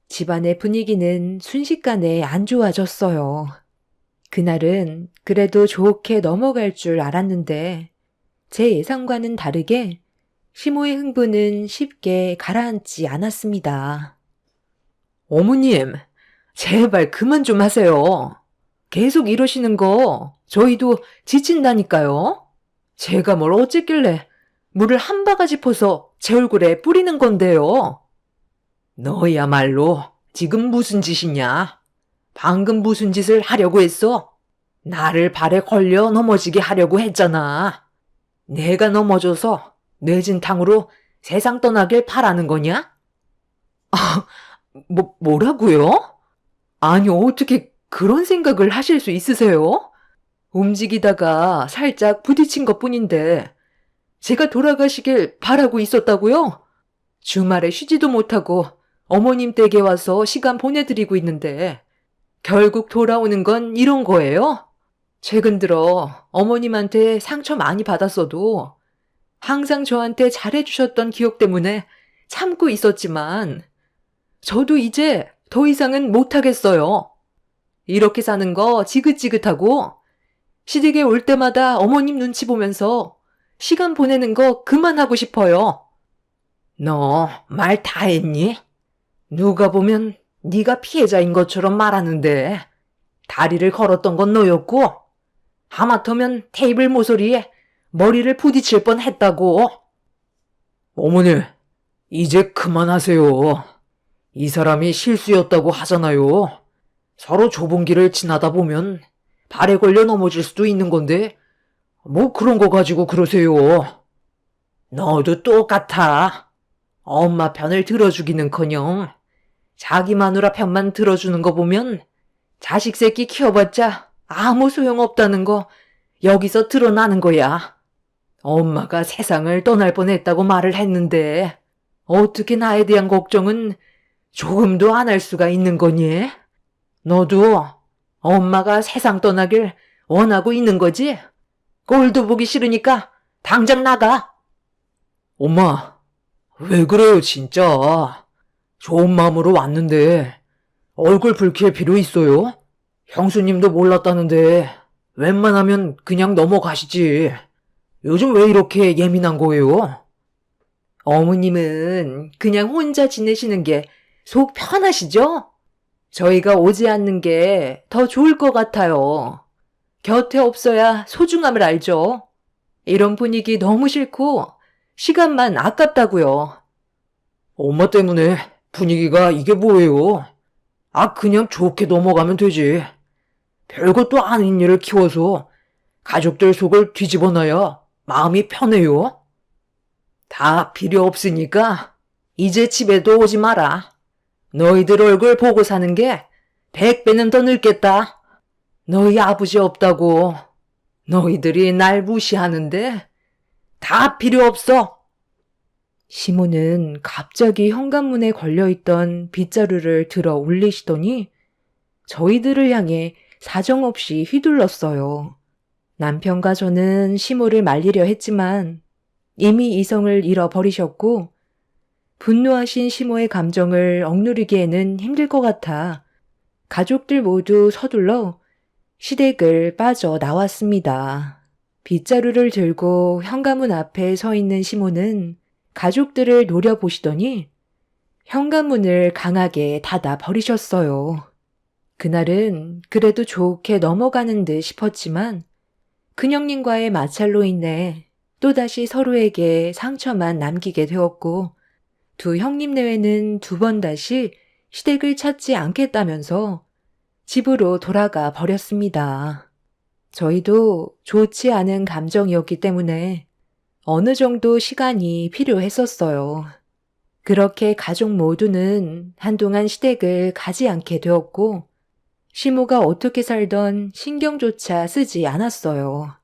[SPEAKER 1] 집안의 분위기는 순식간에 안 좋아졌어요. 그날은 그래도 좋게 넘어갈 줄 알았는데 제 예상과는 다르게 시모의 흥분은 쉽게 가라앉지 않았습니다.
[SPEAKER 2] 어머님, 제발 그만 좀 하세요. 계속 이러시는 거 저희도 지친다니까요. 제가 뭘 어쨌길래 물을 한 바가지 퍼서 제 얼굴에 뿌리는 건데요. 너야말로 지금 무슨 짓이냐? 방금 무슨 짓을 하려고 했어? 나를 발에 걸려 넘어지게 하려고 했잖아. 내가 넘어져서 뇌진탕으로 세상 떠나길 바라는 거냐? 뭐라고요? 아니, 어떻게 그런 생각을 하실 수 있으세요? 움직이다가 살짝 부딪힌 것 뿐인데, 제가 돌아가시길 바라고 있었다고요? 주말에 쉬지도 못하고 어머님 댁에 와서 시간 보내드리고 있는데, 결국 돌아오는 건 이런 거예요? 최근 들어 어머님한테 상처 많이 받았어도 항상 저한테 잘해주셨던 기억 때문에 참고 있었지만, 저도 이제 더 이상은 못하겠어요. 이렇게 사는 거 지긋지긋하고 시댁에 올 때마다 어머님 눈치 보면서 시간 보내는 거 그만하고 싶어요. 너 말 다 했니? 누가 보면 네가 피해자인 것처럼 말하는데 다리를 걸었던 건 너였고 하마터면 테이블 모서리에 머리를 부딪힐 뻔했다고. 어머니, 이제 그만하세요. 이 사람이 실수였다고 하잖아요. 서로 좁은 길을 지나다 보면 발에 걸려 넘어질 수도 있는 건데 뭐 그런 거 가지고 그러세요. 너도 똑같아. 엄마 편을 들어주기는커녕 자기 마누라 편만 들어주는 거 보면 자식 새끼 키워봤자 아무 소용없다는 거 여기서 드러나는 거야. 엄마가 세상을 떠날 뻔했다고 말을 했는데 어떻게 나에 대한 걱정은 조금도 안 할 수가 있는 거니? 너도 엄마가 세상 떠나길 원하고 있는 거지? 꼴도 보기 싫으니까 당장 나가. 엄마, 왜 그래요 진짜? 좋은 마음으로 왔는데 얼굴 붉힐 필요 있어요? 형수님도 몰랐다는데 웬만하면 그냥 넘어가시지. 요즘 왜 이렇게 예민한 거예요?
[SPEAKER 1] 어머님은 그냥 혼자 지내시는 게 속 편하시죠? 저희가 오지 않는 게 더 좋을 것 같아요. 곁에 없어야 소중함을 알죠. 이런 분위기 너무 싫고 시간만 아깝다고요.
[SPEAKER 2] 엄마 때문에 분위기가 이게 뭐예요? 그냥 좋게 넘어가면 되지. 별것도 아닌 일을 키워서 가족들 속을 뒤집어놔야 마음이 편해요. 다 필요 없으니까 이제 집에도 오지 마라. 너희들 얼굴 보고 사는 게 100배는 더 늙겠다. 너희 아버지 없다고 너희들이 날 무시하는데 다 필요 없어.
[SPEAKER 1] 시모는 갑자기 현관문에 걸려있던 빗자루를 들어 올리시더니 저희들을 향해 사정없이 휘둘렀어요. 남편과 저는 시모를 말리려 했지만 이미 이성을 잃어버리셨고 분노하신 시모의 감정을 억누르기에는 힘들 것 같아 가족들 모두 서둘러 시댁을 빠져나왔습니다. 빗자루를 들고 현관문 앞에 서 있는 시모는 가족들을 노려보시더니 현관문을 강하게 닫아 버리셨어요. 그날은 그래도 좋게 넘어가는 듯 싶었지만 큰형님과의 마찰로 인해 또다시 서로에게 상처만 남기게 되었고, 두 형님 내외는 두 번 다시 시댁을 찾지 않겠다면서 집으로 돌아가 버렸습니다. 저희도 좋지 않은 감정이었기 때문에 어느 정도 시간이 필요했었어요. 그렇게 가족 모두는 한동안 시댁을 가지 않게 되었고, 시모가 어떻게 살던 신경조차 쓰지 않았어요.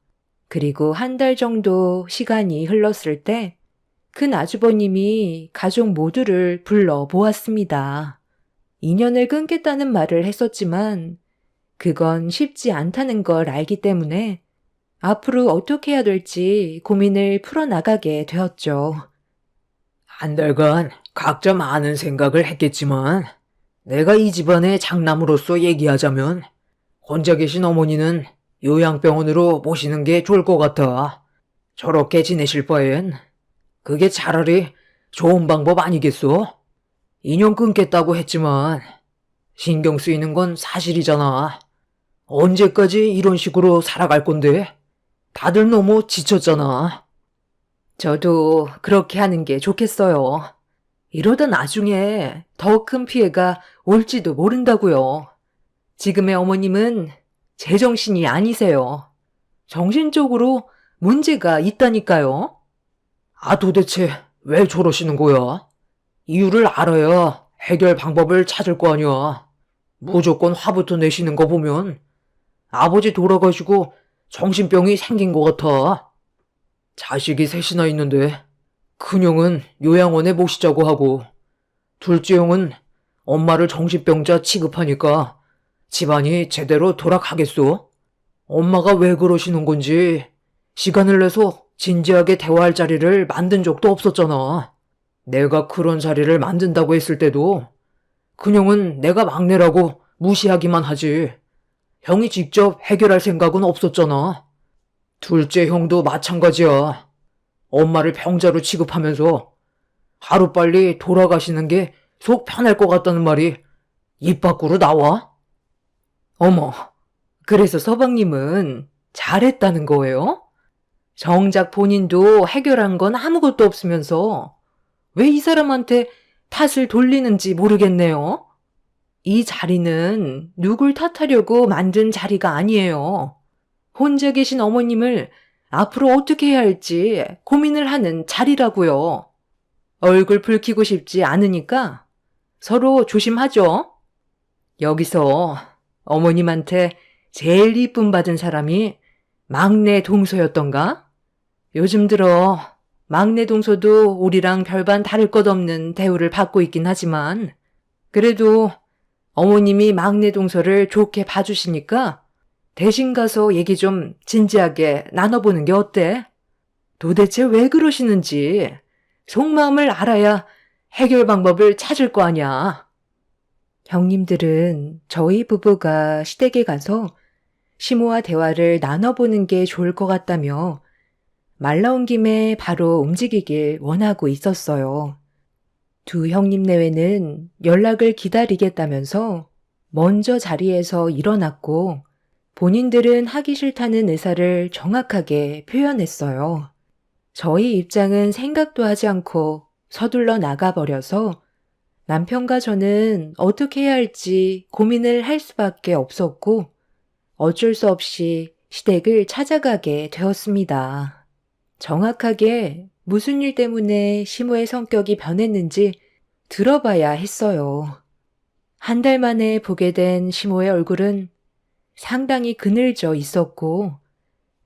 [SPEAKER 1] 그리고 한 달 정도 시간이 흘렀을 때 큰 아주버님이 가족 모두를 불러 모았습니다. 인연을 끊겠다는 말을 했었지만 그건 쉽지 않다는 걸 알기 때문에 앞으로 어떻게 해야 될지 고민을 풀어나가게 되었죠.
[SPEAKER 2] 한 달간 각자 많은 생각을 했겠지만 내가 이 집안의 장남으로서 얘기하자면 혼자 계신 어머니는 요양병원으로 모시는 게 좋을 것 같아. 저렇게 지내실 바엔 그게 차라리 좋은 방법 아니겠소? 인연 끊겠다고 했지만 신경 쓰이는 건 사실이잖아. 언제까지 이런 식으로 살아갈 건데? 다들 너무 지쳤잖아.
[SPEAKER 1] 저도 그렇게 하는 게 좋겠어요. 이러다 나중에 더 큰 피해가 올지도 모른다고요. 지금의 어머님은 제정신이 아니세요. 정신적으로 문제가 있다니까요.
[SPEAKER 2] 아, 도대체 왜 저러시는 거야? 이유를 알아야 해결 방법을 찾을 거 아니야. 무조건 화부터 내시는 거 보면 아버지 돌아가시고 정신병이 생긴 것 같아. 자식이 셋이나 있는데 큰형은 요양원에 모시자고 하고 둘째 형은 엄마를 정신병자 취급하니까 집안이 제대로 돌아가겠소? 엄마가 왜 그러시는 건지 시간을 내서 진지하게 대화할 자리를 만든 적도 없었잖아. 내가 그런 자리를 만든다고 했을 때도 큰형은 내가 막내라고 무시하기만 하지. 형이 직접 해결할 생각은 없었잖아. 둘째 형도 마찬가지야. 엄마를 병자로 취급하면서 하루빨리 돌아가시는 게 속 편할 것 같다는 말이 입 밖으로 나와?
[SPEAKER 1] 어머, 그래서 서방님은 잘했다는 거예요? 정작 본인도 해결한 건 아무것도 없으면서 왜 이 사람한테 탓을 돌리는지 모르겠네요. 이 자리는 누굴 탓하려고 만든 자리가 아니에요. 혼자 계신 어머님을 앞으로 어떻게 해야 할지 고민을 하는 자리라고요. 얼굴 붉히고 싶지 않으니까 서로 조심하죠. 여기서 어머님한테 제일 이쁨 받은 사람이 막내 동서였던가? 요즘 들어 막내 동서도 우리랑 별반 다를 것 없는 대우를 받고 있긴 하지만 그래도 어머님이 막내 동서를 좋게 봐주시니까 대신 가서 얘기 좀 진지하게 나눠보는 게 어때? 도대체 왜 그러시는지 속마음을 알아야 해결 방법을 찾을 거 아냐. 형님들은 저희 부부가 시댁에 가서 시모와 대화를 나눠보는 게 좋을 것 같다며 말 나온 김에 바로 움직이길 원하고 있었어요. 두 형님 내외는 연락을 기다리겠다면서 먼저 자리에서 일어났고 본인들은 하기 싫다는 의사를 정확하게 표현했어요. 저희 입장은 생각도 하지 않고 서둘러 나가버려서 남편과 저는 어떻게 해야 할지 고민을 할 수밖에 없었고 어쩔 수 없이 시댁을 찾아가게 되었습니다. 정확하게 무슨 일 때문에 시모의 성격이 변했는지 들어봐야 했어요. 한 달 만에 보게 된 시모의 얼굴은 상당히 그늘져 있었고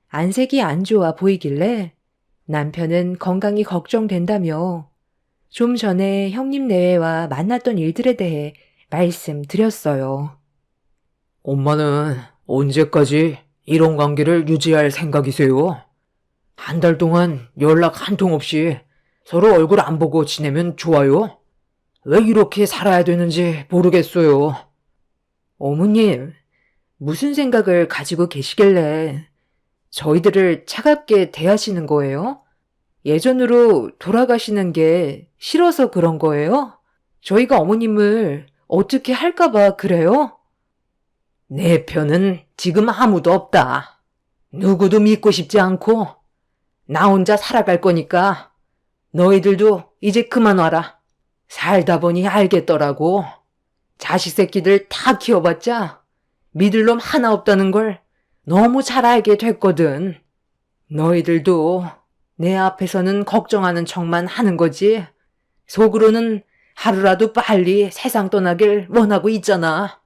[SPEAKER 1] 안색이 안 좋아 보이길래 남편은 건강이 걱정된다며 좀 전에 형님 내외와 만났던 일들에 대해 말씀드렸어요.
[SPEAKER 2] 엄마는 언제까지 이런 관계를 유지할 생각이세요? 한 달 동안 연락 한 통 없이 서로 얼굴 안 보고 지내면 좋아요? 왜 이렇게 살아야 되는지 모르겠어요.
[SPEAKER 1] 어머님, 무슨 생각을 가지고 계시길래 저희들을 차갑게 대하시는 거예요? 예전으로 돌아가시는 게 싫어서 그런 거예요? 저희가 어머님을 어떻게 할까봐 그래요?
[SPEAKER 2] 내 편은 지금 아무도 없다. 누구도 믿고 싶지 않고 나 혼자 살아갈 거니까 너희들도 이제 그만 와라. 살다 보니 알겠더라고. 자식 새끼들 다 키워봤자 믿을 놈 하나 없다는 걸 너무 잘 알게 됐거든. 너희들도 내 앞에서는 걱정하는 척만 하는 거지. 속으로는 하루라도 빨리 세상 떠나길 원하고 있잖아.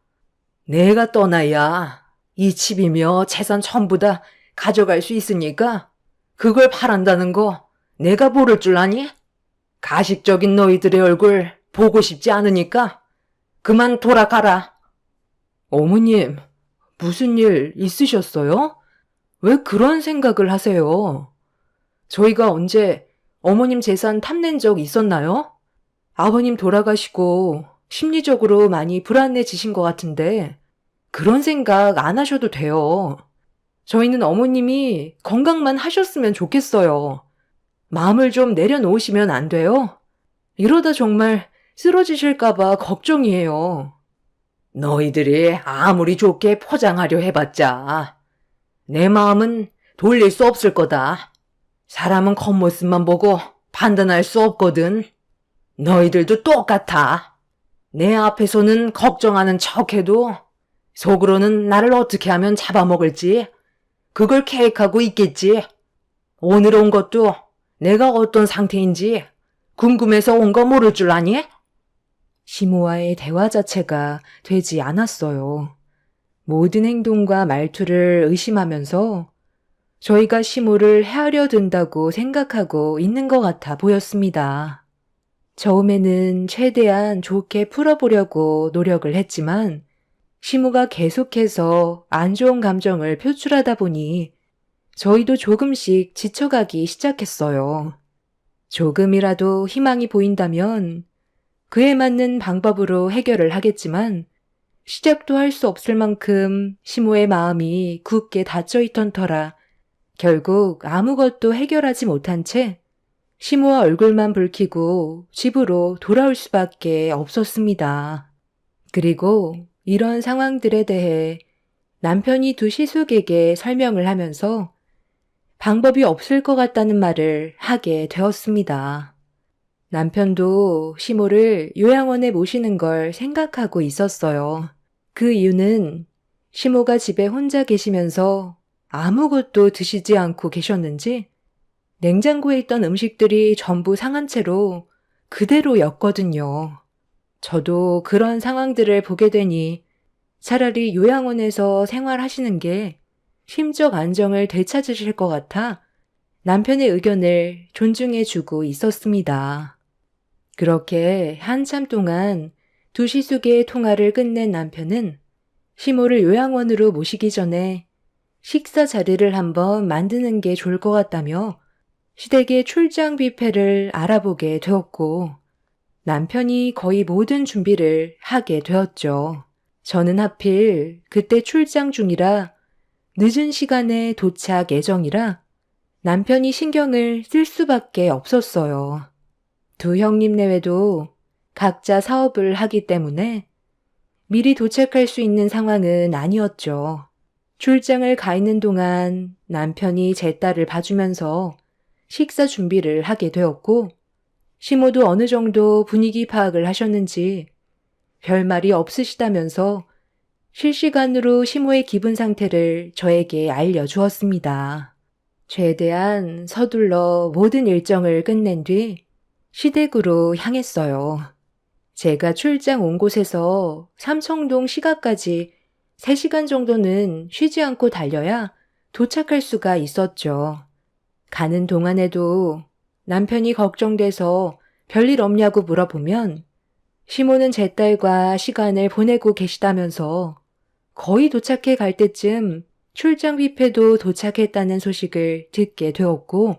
[SPEAKER 2] 내가 떠나야 이 집이며 재산 전부 다 가져갈 수 있으니까 그걸 바란다는 거 내가 모를 줄 아니? 가식적인 너희들의 얼굴 보고 싶지 않으니까 그만 돌아가라. 어머님, 무슨 일 있으셨어요? 왜 그런 생각을 하세요? 저희가 언제 어머님 재산 탐낸 적 있었나요? 아버님 돌아가시고 심리적으로 많이 불안해지신 것 같은데 그런 생각 안 하셔도 돼요. 저희는 어머님이 건강만 하셨으면 좋겠어요. 마음을 좀 내려놓으시면 안 돼요? 이러다 정말 쓰러지실까봐 걱정이에요. 너희들이 아무리 좋게 포장하려 해봤자 내 마음은 돌릴 수 없을 거다. 사람은 겉모습만 보고 판단할 수 없거든. 너희들도 똑같아. 내 앞에서는 걱정하는 척해도 속으로는 나를 어떻게 하면 잡아먹을지 그걸 계획하고 있겠지. 오늘 온 것도 내가 어떤 상태인지 궁금해서 온 거 모를 줄 아니?
[SPEAKER 1] 시모와의 대화 자체가 되지 않았어요. 모든 행동과 말투를 의심하면서 저희가 시모를 헤아려 든다고 생각하고 있는 것 같아 보였습니다. 처음에는 최대한 좋게 풀어보려고 노력을 했지만 시모가 계속해서 안 좋은 감정을 표출하다 보니 저희도 조금씩 지쳐가기 시작했어요. 조금이라도 희망이 보인다면 그에 맞는 방법으로 해결을 하겠지만 시작도 할 수 없을 만큼 시모의 마음이 굳게 닫혀있던 터라 결국 아무것도 해결하지 못한 채 시모와 얼굴만 붉히고 집으로 돌아올 수밖에 없었습니다. 그리고 이런 상황들에 대해 남편이 두 시숙에게 설명을 하면서 방법이 없을 것 같다는 말을 하게 되었습니다. 남편도 시모를 요양원에 모시는 걸 생각하고 있었어요. 그 이유는 시모가 집에 혼자 계시면서 아무것도 드시지 않고 계셨는지 냉장고에 있던 음식들이 전부 상한 채로 그대로였거든요. 저도 그런 상황들을 보게 되니 차라리 요양원에서 생활하시는 게 심적 안정을 되찾으실 것 같아 남편의 의견을 존중해주고 있었습니다. 그렇게 한참 동안 두 시숙의 통화를 끝낸 남편은 시모를 요양원으로 모시기 전에 식사 자리를 한번 만드는 게 좋을 것 같다며 시댁의 출장 뷔페를 알아보게 되었고 남편이 거의 모든 준비를 하게 되었죠. 저는 하필 그때 출장 중이라 늦은 시간에 도착 예정이라 남편이 신경을 쓸 수밖에 없었어요. 두 형님 내외도 각자 사업을 하기 때문에 미리 도착할 수 있는 상황은 아니었죠. 출장을 가 있는 동안 남편이 제 딸을 봐주면서 식사 준비를 하게 되었고 시모도 어느 정도 분위기 파악을 하셨는지 별말이 없으시다면서 실시간으로 시모의 기분 상태를 저에게 알려주었습니다. 최대한 서둘러 모든 일정을 끝낸 뒤 시댁으로 향했어요. 제가 출장 온 곳에서 삼청동 시가까지 3시간 정도는 쉬지 않고 달려야 도착할 수가 있었죠. 가는 동안에도 남편이 걱정돼서 별일 없냐고 물어보면 시모는 제 딸과 시간을 보내고 계시다면서 거의 도착해 갈 때쯤 출장 뷔페도 도착했다는 소식을 듣게 되었고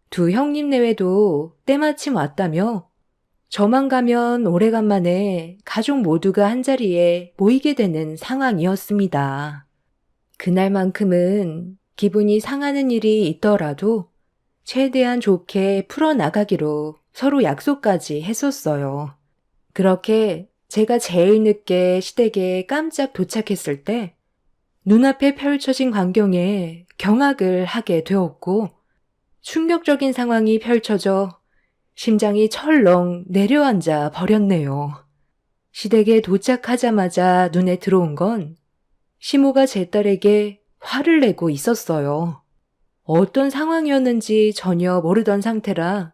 [SPEAKER 1] 두 형님 내외도 때마침 왔다며 저만 가면 오래간만에 가족 모두가 한자리에 모이게 되는 상황이었습니다. 그날만큼은 기분이 상하는 일이 있더라도 최대한 좋게 풀어나가기로 서로 약속까지 했었어요. 그렇게 제가 제일 늦게 시댁에 깜짝 도착했을 때 눈앞에 펼쳐진 광경에 경악을 하게 되었고 충격적인 상황이 펼쳐져 심장이 철렁 내려앉아 버렸네요. 시댁에 도착하자마자 눈에 들어온 건 시모가 제 딸에게 화를 내고 있었어요. 어떤 상황이었는지 전혀 모르던 상태라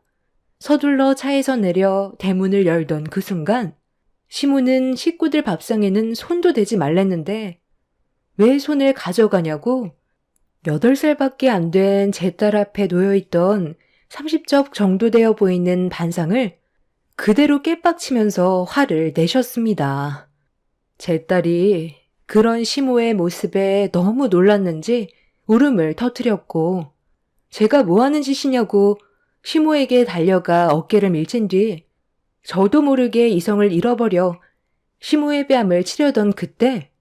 [SPEAKER 1] 서둘러 차에서 내려 대문을 열던 그 순간 시모는 식구들 밥상에는 손도 대지 말랬는데 왜 손을 가져가냐고 8살밖에 안 된 제 딸 앞에 놓여있던 30접 정도 되어 보이는 반상을 그대로 깨빡치면서 화를 내셨습니다. 제 딸이 그런 시모의 모습에 너무 놀랐는지 울음을 터뜨렸고 제가 뭐 하는 짓이냐고 시모에게 달려가 어깨를 밀친 뒤 저도 모르게 이성을 잃어버려 시모의 뺨을 치려던 그때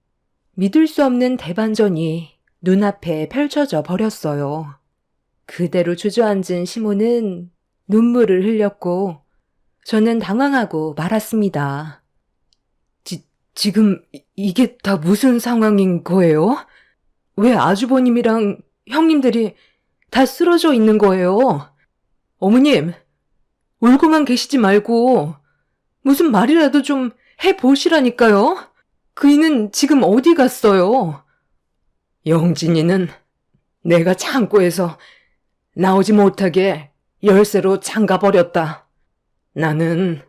[SPEAKER 1] 믿을 수 없는 대반전이 눈앞에 펼쳐져 버렸어요. 그대로 주저앉은 시모는 눈물을 흘렸고 저는 당황하고 말았습니다. 지금 이게 다 무슨 상황인 거예요? 왜 아주버님이랑 형님들이 다 쓰러져 있는 거예요? 어머님, 울고만 계시지 말고 무슨 말이라도 좀 해보시라니까요? 그이는 지금 어디 갔어요? 영진이는 내가 창고에서 나오지 못하게 열쇠로 잠가버렸다. 나는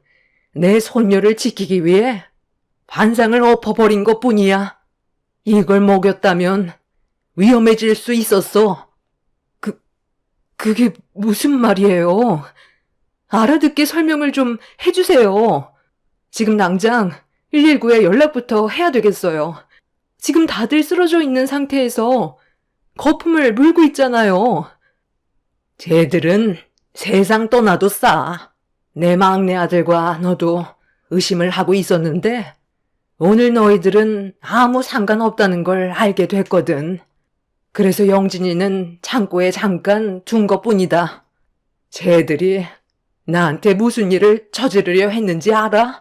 [SPEAKER 1] 내 손녀를 지키기 위해 반상을 엎어버린 것뿐이야. 이걸 먹였다면 위험해질 수 있었어. 그게 무슨 말이에요? 알아듣게 설명을 좀 해주세요. 지금 당장 119에 연락부터 해야 되겠어요. 지금 다들 쓰러져 있는 상태에서 거품을 물고 있잖아요. 쟤들은 세상 떠나도 싸. 내 막내 아들과 너도 의심을 하고 있었는데 오늘 너희들은 아무 상관없다는 걸 알게 됐거든. 그래서 영진이는 창고에 잠깐 둔 것뿐이다. 쟤들이 나한테 무슨 일을 저지르려 했는지 알아?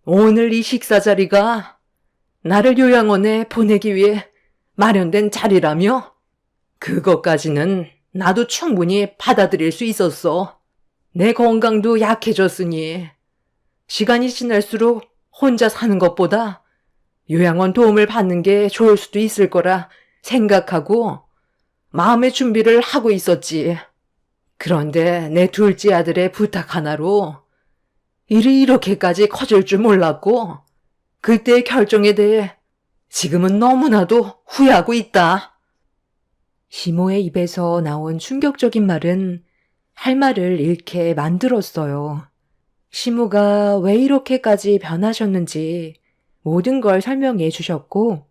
[SPEAKER 1] 오늘 이 식사 자리가 나를 요양원에 보내기 위해 마련된 자리라며? 그것까지는 나도 충분히 받아들일 수 있었어. 내 건강도 약해졌으니 시간이 지날수록 혼자 사는 것보다 요양원 도움을 받는 게 좋을 수도 있을 거라 생각하고 마음의 준비를 하고 있었지. 그런데 내 둘째 아들의 부탁 하나로 일이 이렇게까지 커질 줄 몰랐고 그때의 결정에 대해 지금은 너무나도 후회하고 있다. 시모의 입에서 나온 충격적인 말은 할 말을 잃게 만들었어요. 시모가 왜 이렇게까지 변하셨는지 모든 걸 설명해 주셨고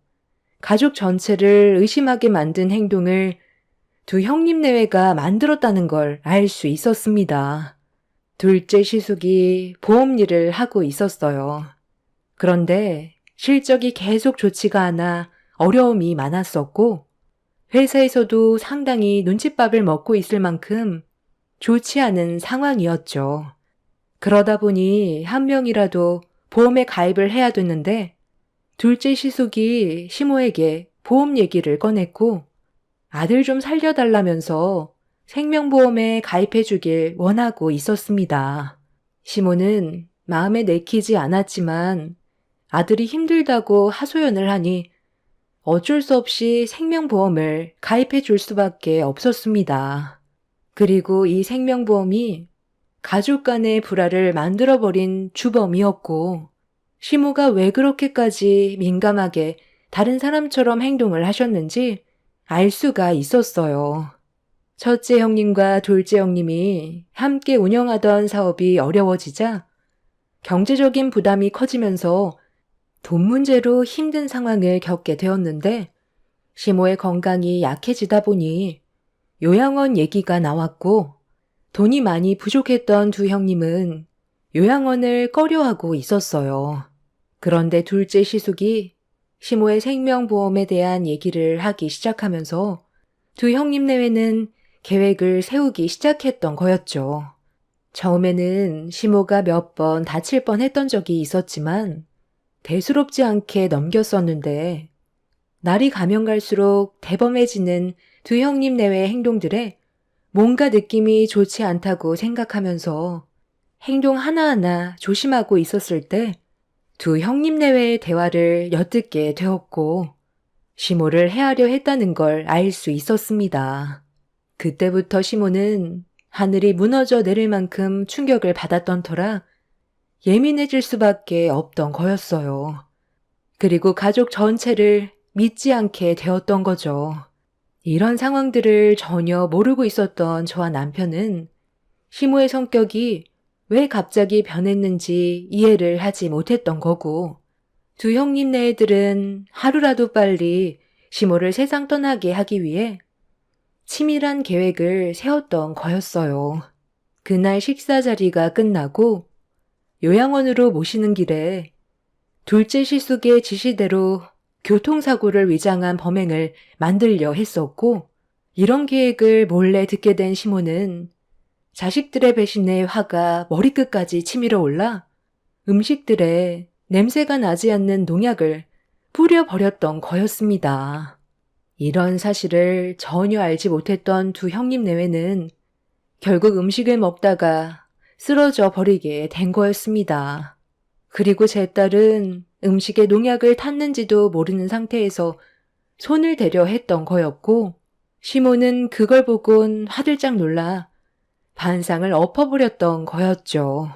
[SPEAKER 1] 가족 전체를 의심하게 만든 행동을 두 형님 내외가 만들었다는 걸 알 수 있었습니다. 둘째 시숙이 보험 일을 하고 있었어요. 그런데 실적이 계속 좋지가 않아 어려움이 많았었고 회사에서도 상당히 눈칫밥을 먹고 있을 만큼 좋지 않은 상황이었죠. 그러다 보니 한 명이라도 보험에 가입을 해야 됐는데 둘째 시숙이 시모에게 보험 얘기를 꺼냈고 아들 좀 살려달라면서 생명보험에 가입해 주길 원하고 있었습니다. 시모는 마음에 내키지 않았지만 아들이 힘들다고 하소연을 하니 어쩔 수 없이 생명보험을 가입해 줄 수밖에 없었습니다. 그리고 이 생명보험이 가족 간의 불화를 만들어버린 주범이었고 시모가 왜 그렇게까지 민감하게 다른 사람처럼 행동을 하셨는지 알 수가 있었어요. 첫째 형님과 둘째 형님이 함께 운영하던 사업이 어려워지자 경제적인 부담이 커지면서 돈 문제로 힘든 상황을 겪게 되었는데 시모의 건강이 약해지다 보니 요양원 얘기가 나왔고 돈이 많이 부족했던 두 형님은 요양원을 꺼려하고 있었어요. 그런데 둘째 시숙이 시모의 생명보험에 대한 얘기를 하기 시작하면서 두 형님 내외는 계획을 세우기 시작했던 거였죠. 처음에는 시모가 몇 번 다칠 뻔했던 적이 있었지만 대수롭지 않게 넘겼었는데 날이 가면 갈수록 대범해지는 두 형님 내외의 행동들에 뭔가 느낌이 좋지 않다고 생각하면서 행동 하나하나 조심하고 있었을 때 두 형님 내외의 대화를 엿듣게 되었고 시모를 해하려 했다는 걸 알 수 있었습니다. 그때부터 시모는 하늘이 무너져 내릴 만큼 충격을 받았던 터라 예민해질 수밖에 없던 거였어요. 그리고 가족 전체를 믿지 않게 되었던 거죠. 이런 상황들을 전혀 모르고 있었던 저와 남편은 시모의 성격이 왜 갑자기 변했는지 이해를 하지 못했던 거고, 두 형님네 애들은 하루라도 빨리 시모를 세상 떠나게 하기 위해 치밀한 계획을 세웠던 거였어요. 그날 식사 자리가 끝나고 요양원으로 모시는 길에 둘째 시숙의 지시대로 교통사고를 위장한 범행을 만들려 했었고, 이런 계획을 몰래 듣게 된 시모는 자식들의 배신에 화가 머리끝까지 치밀어 올라 음식들에 냄새가 나지 않는 농약을 뿌려버렸던 거였습니다. 이런 사실을 전혀 알지 못했던 두 형님 내외는 결국 음식을 먹다가 쓰러져 버리게 된 거였습니다. 그리고 제 딸은 음식에 농약을 탔는지도 모르는 상태에서 손을 대려 했던 거였고, 시모는 그걸 보곤 화들짝 놀라 반상을 엎어버렸던 거였죠.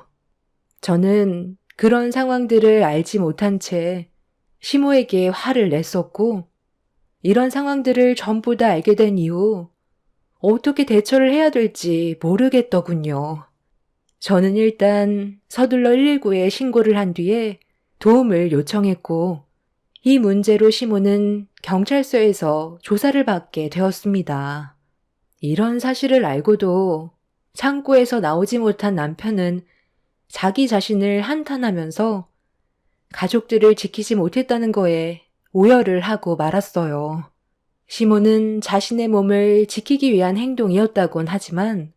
[SPEAKER 1] 저는 그런 상황들을 알지 못한 채 시모에게 화를 냈었고, 이런 상황들을 전부 다 알게 된 이후 어떻게 대처를 해야 될지 모르겠더군요. 저는 일단 서둘러 119에 신고를 한 뒤에 도움을 요청했고, 이 문제로 시모는 경찰서에서 조사를 받게 되었습니다. 이런 사실을 알고도 창고에서 나오지 못한 남편은 자기 자신을 한탄하면서 가족들을 지키지 못했다는 거에 오열을 하고 말았어요. 시모는 자신의 몸을 지키기 위한 행동이었다곤 하지만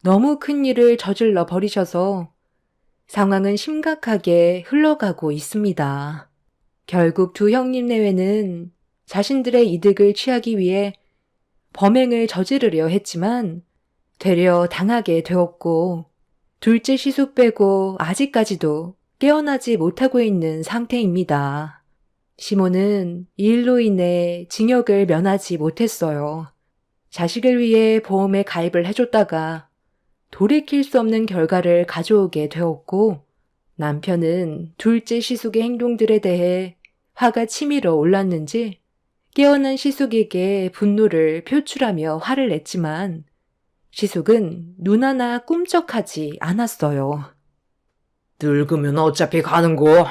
[SPEAKER 1] 너무 큰 일을 저질러 버리셔서 상황은 심각하게 흘러가고 있습니다. 결국 두 형님 내외는 자신들의 이득을 취하기 위해 범행을 저지르려 했지만 되려 당하게 되었고, 둘째 시숙 빼고 아직까지도 깨어나지 못하고 있는 상태입니다. 시모는 이 일로 인해 징역을 면하지 못했어요. 자식을 위해 보험에 가입을 해줬다가 돌이킬 수 없는 결과를 가져오게 되었고, 남편은 둘째 시숙의 행동들에 대해 화가 치밀어 올랐는지 깨어난 시숙에게 분노를 표출하며 화를 냈지만 시숙은 눈 하나 꿈쩍하지 않았어요.
[SPEAKER 2] 늙으면 어차피 가는 거.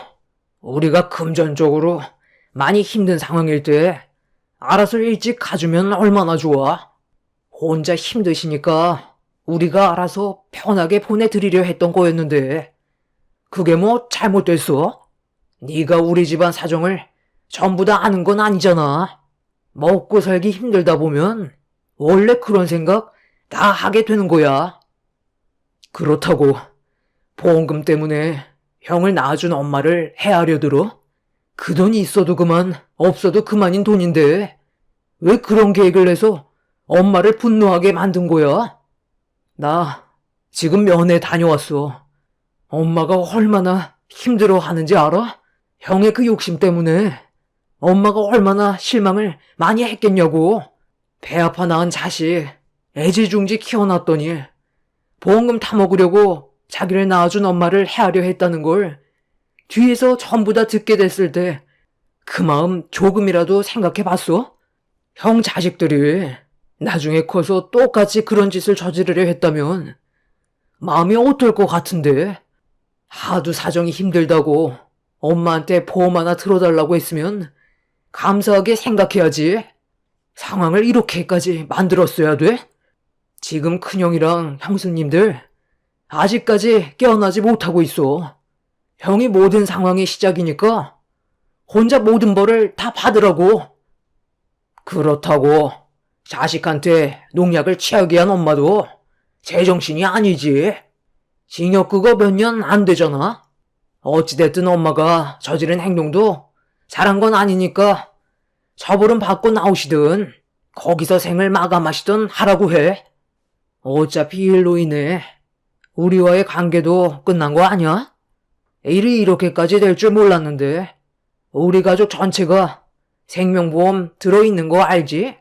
[SPEAKER 2] 우리가 금전적으로 많이 힘든 상황일 때 알아서 일찍 가주면 얼마나 좋아. 혼자 힘드시니까 우리가 알아서 편하게 보내드리려 했던 거였는데 그게 뭐 잘못됐어? 네가 우리 집안 사정을 전부 다 아는 건 아니잖아. 먹고 살기 힘들다 보면 원래 그런 생각 다 하게 되는 거야. 그렇다고 보험금 때문에 형을 낳아준 엄마를 해하려 들어? 그 돈이 있어도 그만, 없어도 그만인 돈인데 왜 그런 계획을 내서 엄마를 분노하게 만든 거야? 나 지금 면회 다녀왔어. 엄마가 얼마나 힘들어하는지 알아? 형의 그 욕심 때문에 엄마가 얼마나 실망을 많이 했겠냐고. 배 아파 낳은 자식 애지중지 키워놨더니 보험금 타먹으려고 자기를 낳아준 엄마를 해하려 했다는 걸 뒤에서 전부 다 듣게 됐을 때 그 마음 조금이라도 생각해봤어? 형 자식들이 나중에 커서 똑같이 그런 짓을 저지르려 했다면 마음이 어떨 것 같은데? 하도 사정이 힘들다고 엄마한테 보험 하나 들어달라고 했으면 감사하게 생각해야지. 상황을 이렇게까지 만들었어야 돼? 지금 큰형이랑 형수님들 아직까지 깨어나지 못하고 있어. 형이 모든 상황의 시작이니까 혼자 모든 벌을 다 받으라고. 그렇다고 자식한테 농약을 취하게 한 엄마도 제정신이 아니지. 징역 그거 몇 년 안 되잖아. 어찌됐든 엄마가 저지른 행동도 잘한 건 아니니까 처벌은 받고 나오시든 거기서 생을 마감하시든 하라고 해. 어차피 일로 인해 우리와의 관계도 끝난 거 아니야? 일이 이렇게까지 될 줄 몰랐는데 우리 가족 전체가 생명보험 들어있는 거 알지?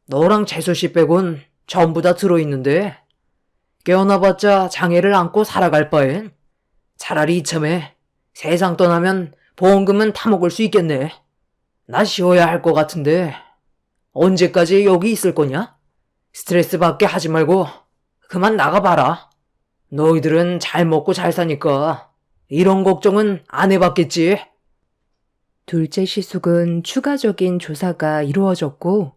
[SPEAKER 2] 너랑 재수씨 빼곤 전부 다 들어있는데 깨어나봤자 장애를 안고 살아갈 바엔 차라리 이참에 세상 떠나면 보험금은 타먹을 수 있겠네. 나 쉬어야 할 것 같은데 언제까지 여기 있을 거냐? 스트레스 받게 하지 말고 그만 나가봐라. 너희들은 잘 먹고 잘 사니까 이런 걱정은 안 해봤겠지.
[SPEAKER 1] 둘째 시숙은 추가적인 조사가 이루어졌고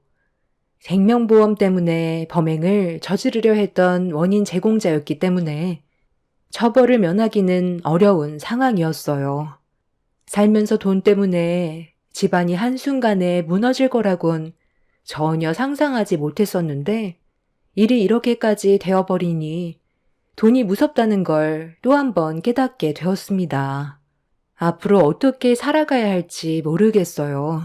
[SPEAKER 1] 생명보험 때문에 범행을 저지르려 했던 원인 제공자였기 때문에 처벌을 면하기는 어려운 상황이었어요. 살면서 돈 때문에 집안이 한순간에 무너질 거라곤 전혀 상상하지 못했었는데 일이 이렇게까지 되어버리니 돈이 무섭다는 걸 또 한 번 깨닫게 되었습니다. 앞으로 어떻게 살아가야 할지 모르겠어요.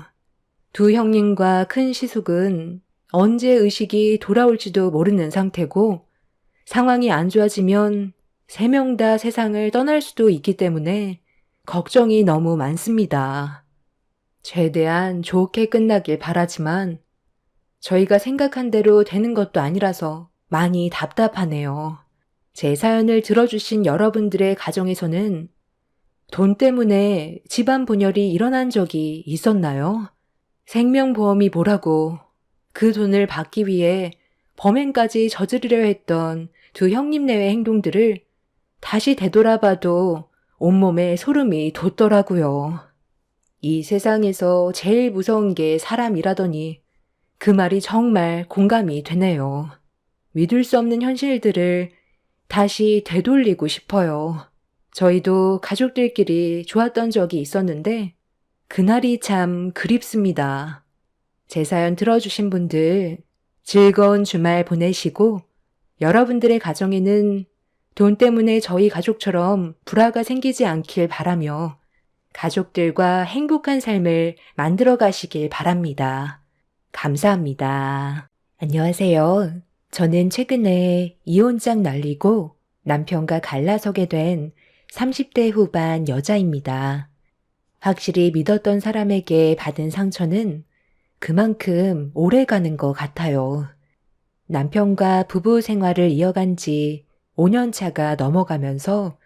[SPEAKER 1] 두 형님과 큰 시숙은 언제 의식이 돌아올지도 모르는 상태고 상황이 안 좋아지면 세 명 다 세상을 떠날 수도 있기 때문에 걱정이 너무 많습니다. 최대한 좋게 끝나길 바라지만 저희가 생각한 대로 되는 것도 아니라서 많이 답답하네요. 제 사연을 들어주신 여러분들의 가정에서는 돈 때문에 집안 분열이 일어난 적이 있었나요? 생명보험이 뭐라고 그 돈을 받기 위해 범행까지 저지르려 했던 두 형님네의 행동들을 다시 되돌아봐도 온몸에 소름이 돋더라고요. 이 세상에서 제일 무서운 게 사람이라더니 그 말이 정말 공감이 되네요. 믿을 수 없는 현실들을 다시 되돌리고 싶어요. 저희도 가족들끼리 좋았던 적이 있었는데 그날이 참 그립습니다. 제 사연 들어주신 분들 즐거운 주말 보내시고 여러분들의 가정에는 돈 때문에 저희 가족처럼 불화가 생기지 않길 바라며 가족들과 행복한 삶을 만들어 가시길 바랍니다. 감사합니다. 안녕하세요. 저는 최근에 이혼장 날리고 남편과 갈라서게 된 30대 후반 여자입니다. 확실히 믿었던 사람에게 받은 상처는 그만큼 오래 가는 것 같아요. 남편과 부부 생활을 이어간 지 5년 차가 넘어가면서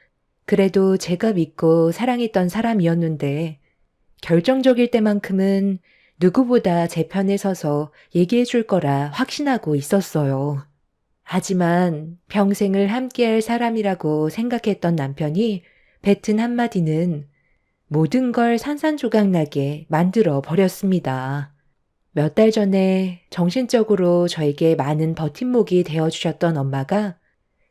[SPEAKER 1] 그래도 제가 믿고 사랑했던 사람이었는데 결정적일 때만큼은 누구보다 제 편에 서서 얘기해 줄 거라 확신하고 있었어요. 하지만 평생을 함께할 사람이라고 생각했던 남편이 뱉은 한마디는 모든 걸 산산조각나게 만들어 버렸습니다. 몇 달 전에 정신적으로 저에게 많은 버팀목이 되어주셨던 엄마가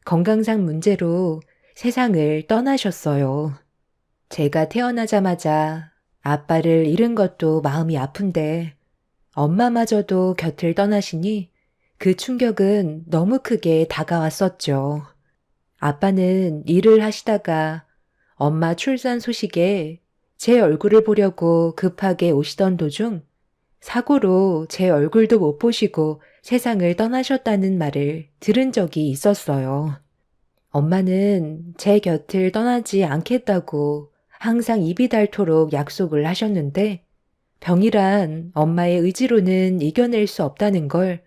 [SPEAKER 1] 건강상 문제로 세상을 떠나셨어요. 제가 태어나자마자 아빠를 잃은 것도 마음이 아픈데 엄마마저도 곁을 떠나시니 그 충격은 너무 크게 다가왔었죠. 아빠는 일을 하시다가 엄마 출산 소식에 제 얼굴을 보려고 급하게 오시던 도중 사고로 제 얼굴도 못 보시고 세상을 떠나셨다는 말을 들은 적이 있었어요. 엄마는 제 곁을 떠나지 않겠다고 항상 입이 닳도록 약속을 하셨는데 병이란 엄마의 의지로는 이겨낼 수 없다는 걸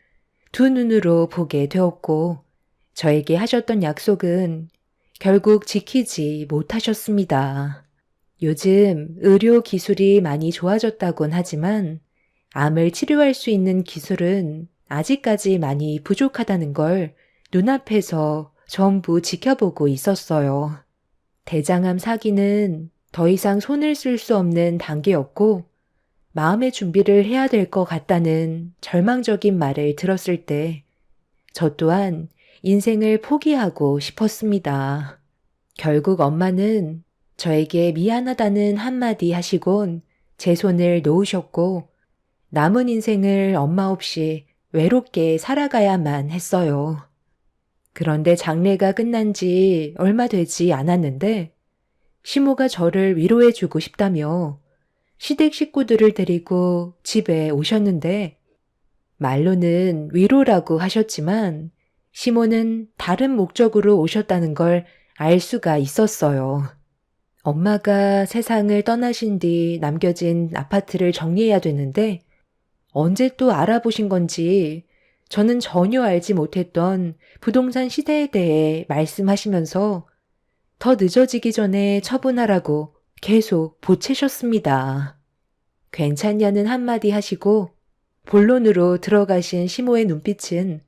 [SPEAKER 1] 두 눈으로 보게 되었고 저에게 하셨던 약속은 결국 지키지 못하셨습니다. 요즘 의료 기술이 많이 좋아졌다곤 하지만 암을 치료할 수 있는 기술은 아직까지 많이 부족하다는 걸 눈앞에서 전부 지켜보고 있었어요. 대장암 사기는 더 이상 손을 쓸 수 없는 단계였고 마음의 준비를 해야 될 것 같다는 절망적인 말을 들었을 때 저 또한 인생을 포기하고 싶었습니다. 결국 엄마는 저에게 미안하다는 한마디 하시곤 제 손을 놓으셨고 남은 인생을 엄마 없이 외롭게 살아가야만 했어요. 그런데 장례가 끝난 지 얼마 되지 않았는데 시모가 저를 위로해주고 싶다며 시댁 식구들을 데리고 집에 오셨는데 말로는 위로라고 하셨지만 시모는 다른 목적으로 오셨다는 걸 알 수가 있었어요. 엄마가 세상을 떠나신 뒤 남겨진 아파트를 정리해야 되는데 언제 또 알아보신 건지 저는 전혀 알지 못했던 부동산 시세에 대해 말씀하시면서 더 늦어지기 전에 처분하라고 계속 보채셨습니다. 괜찮냐는 한마디 하시고 본론으로 들어가신 시모의 눈빛은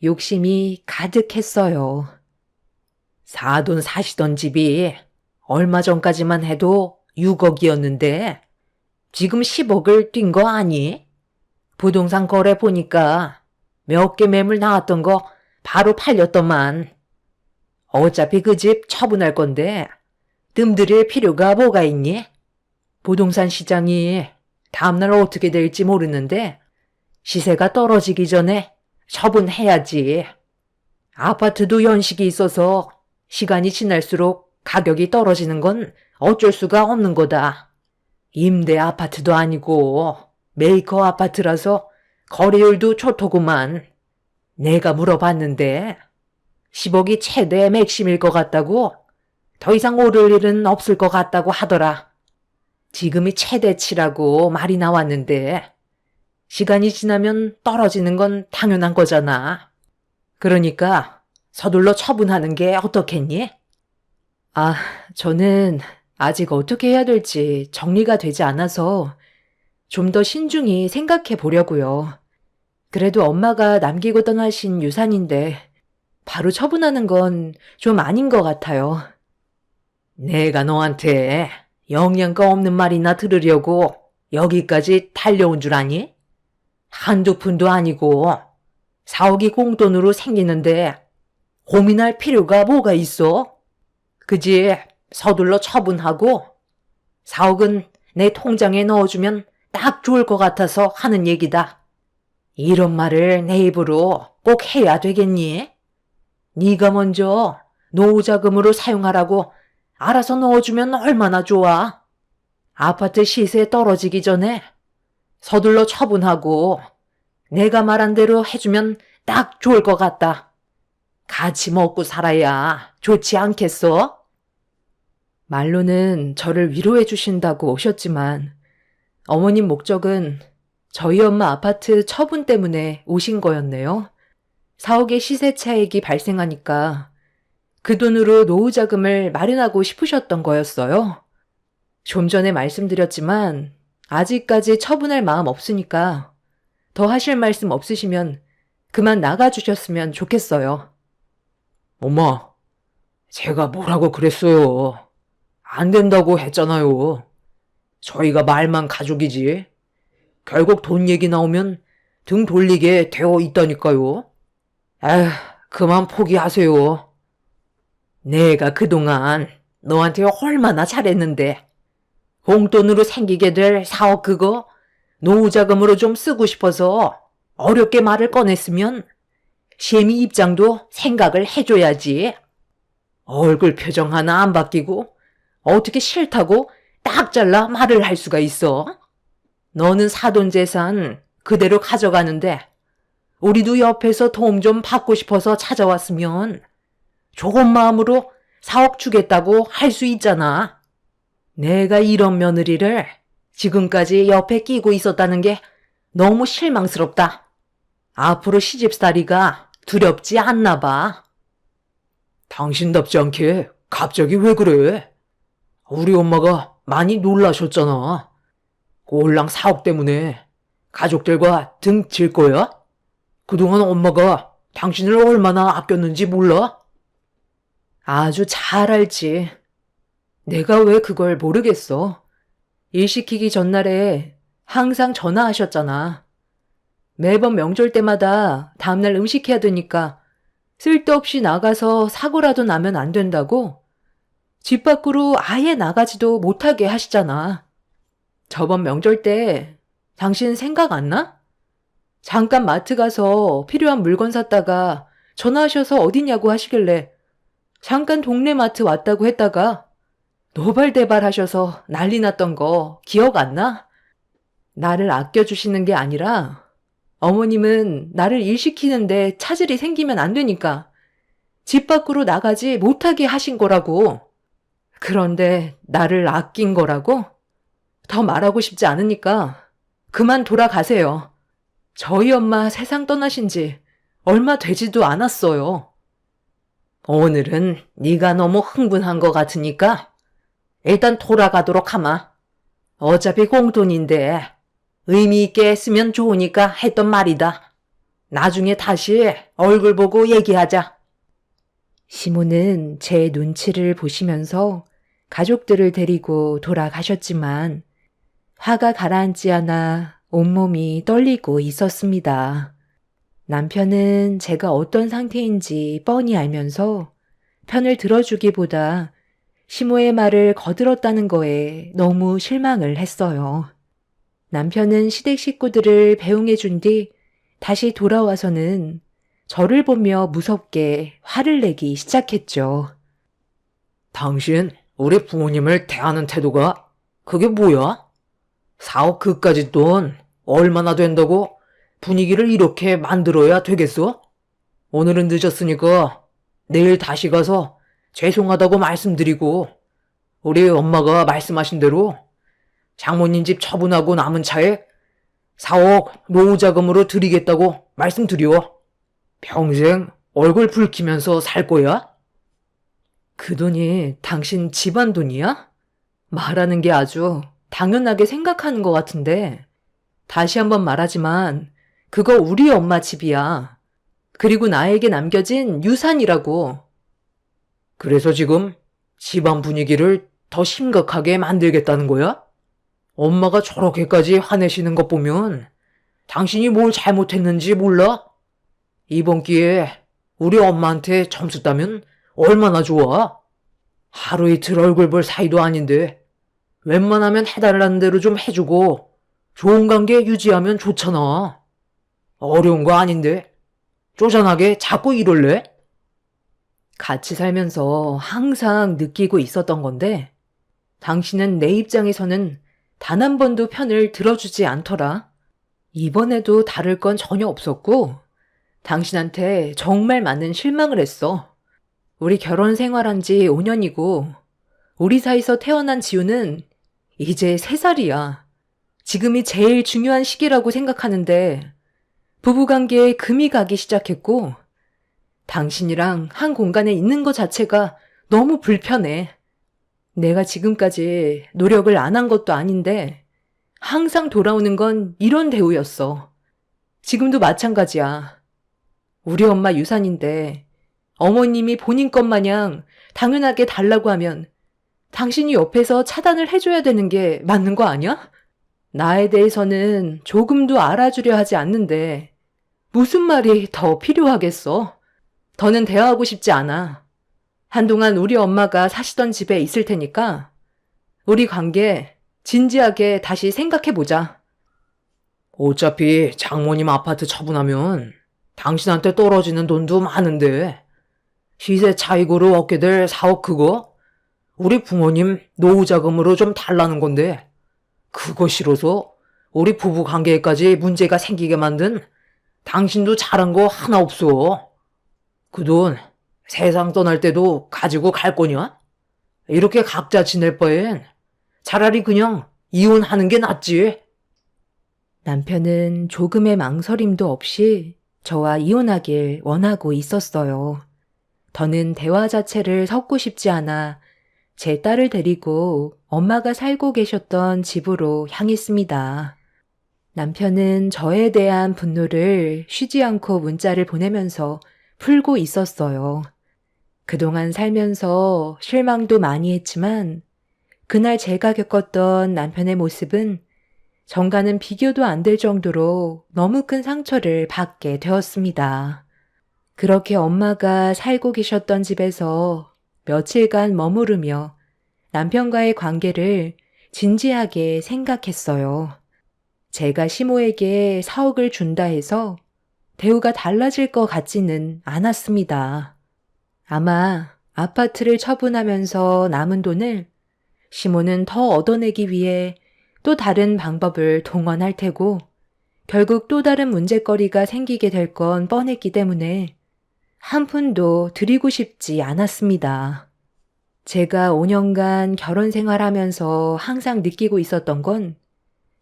[SPEAKER 1] 욕심이 가득했어요.
[SPEAKER 2] 사돈 사시던 집이 얼마 전까지만 해도 6억이었는데 지금 10억을 뛴 거 아니? 부동산 거래 보니까 몇 개 매물 나왔던 거 바로 팔렸더만. 어차피 그 집 처분할 건데 뜸들일 필요가 뭐가 있니? 부동산 시장이 다음날 어떻게 될지 모르는데 시세가 떨어지기 전에 처분해야지. 아파트도 연식이 있어서 시간이 지날수록 가격이 떨어지는 건 어쩔 수가 없는 거다. 임대 아파트도 아니고 메이커 아파트라서 거래율도 좋더구만. 내가 물어봤는데 10억이 최대 맥심일 것 같다고, 더 이상 오를 일은 없을 것 같다고 하더라. 지금이 최대치라고 말이 나왔는데 시간이 지나면 떨어지는 건 당연한 거잖아. 그러니까 서둘러 처분하는 게 어떻겠니?
[SPEAKER 1] 저는 아직 어떻게 해야 될지 정리가 되지 않아서 좀 더 신중히 생각해 보려고요. 그래도 엄마가 남기고 떠나신 유산인데 바로 처분하는 건 좀 아닌 것 같아요.
[SPEAKER 2] 내가 너한테 영양가 없는 말이나 들으려고 여기까지 달려온 줄 아니? 한두 푼도 아니고 4억이 공돈으로 생기는데 고민할 필요가 뭐가 있어? 그지? 서둘러 처분하고 4억은 내 통장에 넣어주면 딱 좋을 것 같아서 하는 얘기다. 이런 말을 내 입으로 꼭 해야 되겠니? 네가 먼저 노후자금으로 사용하라고 알아서 넣어주면 얼마나 좋아. 아파트 시세 떨어지기 전에 서둘러 처분하고 내가 말한 대로 해주면 딱 좋을 것 같다. 같이 먹고 살아야 좋지 않겠어?
[SPEAKER 1] 말로는 저를 위로해 주신다고 오셨지만 어머님 목적은 저희 엄마 아파트 처분 때문에 오신 거였네요. 4억의 시세 차익이 발생하니까 그 돈으로 노후 자금을 마련하고 싶으셨던 거였어요. 좀 전에 말씀드렸지만 아직까지 처분할 마음 없으니까 더 하실 말씀 없으시면 그만 나가주셨으면 좋겠어요.
[SPEAKER 2] 엄마, 제가 뭐라고 그랬어요. 안 된다고 했잖아요. 저희가 말만 가족이지. 결국 돈 얘기 나오면 등 돌리게 되어 있다니까요. 에휴, 그만 포기하세요. 내가 그동안 너한테 얼마나 잘했는데 공돈으로 생기게 될 4억 그거 노후자금으로 좀 쓰고 싶어서 어렵게 말을 꺼냈으면 시엠이 입장도 생각을 해줘야지. 얼굴 표정 하나 안 바뀌고 어떻게 싫다고 딱 잘라 말을 할 수가 있어? 너는 사돈 재산 그대로 가져가는데 우리도 옆에서 도움 좀 받고 싶어서 찾아왔으면 좋은 마음으로 4억 주겠다고 할 수 있잖아. 내가 이런 며느리를 지금까지 옆에 끼고 있었다는 게 너무 실망스럽다. 앞으로 시집살이가 두렵지 않나 봐. 당신답지 않게 갑자기 왜 그래? 우리 엄마가 많이 놀라셨잖아. 꼴랑 4억 때문에 가족들과 등 질 거야? 그동안 엄마가 당신을 얼마나 아꼈는지 몰라?
[SPEAKER 1] 아주 잘 알지. 내가 왜 그걸 모르겠어. 일 시키기 전날에 항상 전화하셨잖아. 매번 명절 때마다 다음날 음식해야 되니까 쓸데없이 나가서 사고라도 나면 안 된다고 집 밖으로 아예 나가지도 못하게 하시잖아. 저번 명절 때 당신 생각 안 나? 잠깐 마트 가서 필요한 물건 샀다가 전화하셔서 어디냐고 하시길래 잠깐 동네 마트 왔다고 했다가 노발대발 하셔서 난리 났던 거 기억 안 나? 나를 아껴주시는 게 아니라 어머님은 나를 일 시키는데 차질이 생기면 안 되니까 집 밖으로 나가지 못하게 하신 거라고. 그런데 나를 아낀 거라고? 더 말하고 싶지 않으니까 그만 돌아가세요. 저희 엄마 세상 떠나신 지 얼마 되지도 않았어요. 오늘은 네가 너무 흥분한 것 같으니까 일단 돌아가도록 하마. 어차피 공돈인데 의미 있게 쓰면 좋으니까 했던 말이다. 나중에 다시 얼굴 보고 얘기하자. 시모는 제 눈치를 보시면서 가족들을 데리고 돌아가셨지만 화가 가라앉지 않아 온몸이 떨리고 있었습니다. 남편은 제가 어떤 상태인지 뻔히 알면서 편을 들어주기보다 시모의 말을 거들었다는 거에 너무 실망을 했어요. 남편은 시댁 식구들을 배웅해 준 뒤 다시 돌아와서는 저를 보며 무섭게 화를 내기 시작했죠.
[SPEAKER 2] 당신, 우리 부모님을 대하는 태도가 그게 뭐야? 사업 그까짓 돈 얼마나 된다고 분위기를 이렇게 만들어야 되겠어? 오늘은 늦었으니까 내일 다시 가서 죄송하다고 말씀드리고 우리 엄마가 말씀하신 대로 장모님 집 처분하고 남은 차액 4억 노후 자금으로 드리겠다고 말씀드려. 평생 얼굴 붉히면서 살 거야?
[SPEAKER 1] 그 돈이 당신 집안 돈이야? 말하는 게 아주 당연하게 생각하는 것 같은데 다시 한번 말하지만 그거 우리 엄마 집이야. 그리고 나에게 남겨진 유산이라고.
[SPEAKER 2] 그래서 지금 집안 분위기를 더 심각하게 만들겠다는 거야? 엄마가 저렇게까지 화내시는 것 보면 당신이 뭘 잘못했는지 몰라? 이번 기회에 우리 엄마한테 점수 따면 얼마나 좋아? 하루 이틀 얼굴 볼 사이도 아닌데 웬만하면 해달라는 대로 좀 해주고 좋은 관계 유지하면 좋잖아. 어려운 거 아닌데 쪼잔하게 자꾸 이럴래?
[SPEAKER 1] 같이 살면서 항상 느끼고 있었던 건데 당신은 내 입장에서는 단 한 번도 편을 들어주지 않더라. 이번에도 다를 건 전혀 없었고 당신한테 정말 많은 실망을 했어. 우리 결혼 생활한 지 5년이고 우리 사이에서 태어난 지우는 이제 3살이야. 지금이 제일 중요한 시기라고 생각하는데 부부관계에 금이 가기 시작했고 당신이랑 한 공간에 있는 것 자체가 너무 불편해. 내가 지금까지 노력을 안 한 것도 아닌데 항상 돌아오는 건 이런 대우였어. 지금도 마찬가지야. 우리 엄마 유산인데 어머님이 본인 것 마냥 당연하게 달라고 하면 당신이 옆에서 차단을 해줘야 되는 게 맞는 거 아니야? 나에 대해서는 조금도 알아주려 하지 않는데 무슨 말이 더 필요하겠어? 더는 대화하고 싶지 않아. 한동안 우리 엄마가 사시던 집에 있을 테니까 우리 관계 진지하게 다시 생각해보자.
[SPEAKER 2] 어차피 장모님 아파트 처분하면 당신한테 떨어지는 돈도 많은데 시세 차익으로 얻게 될 4억 그거 우리 부모님 노후 자금으로 좀 달라는 건데 그거 싫어서 우리 부부 관계에까지 문제가 생기게 만든 당신도 잘한 거 하나 없어. 그 돈 세상 떠날 때도 가지고 갈 거냐? 이렇게 각자 지낼 바엔 차라리 그냥 이혼하는 게 낫지.
[SPEAKER 1] 남편은 조금의 망설임도 없이 저와 이혼하길 원하고 있었어요. 더는 대화 자체를 섞고 싶지 않아 제 딸을 데리고 엄마가 살고 계셨던 집으로 향했습니다. 남편은 저에 대한 분노를 쉬지 않고 문자를 보내면서 풀고 있었어요. 그동안 살면서 실망도 많이 했지만 그날 제가 겪었던 남편의 모습은 정과는 비교도 안 될 정도로 너무 큰 상처를 받게 되었습니다. 그렇게 엄마가 살고 계셨던 집에서 며칠간 머무르며 남편과의 관계를 진지하게 생각했어요. 제가 시모에게 4억을 준다 해서 대우가 달라질 것 같지는 않았습니다. 아마 아파트를 처분하면서 남은 돈을 시모는 더 얻어내기 위해 또 다른 방법을 동원할 테고 결국 또 다른 문제거리가 생기게 될 건 뻔했기 때문에 한 푼도 드리고 싶지 않았습니다. 제가 5년간 결혼 생활하면서 항상 느끼고 있었던 건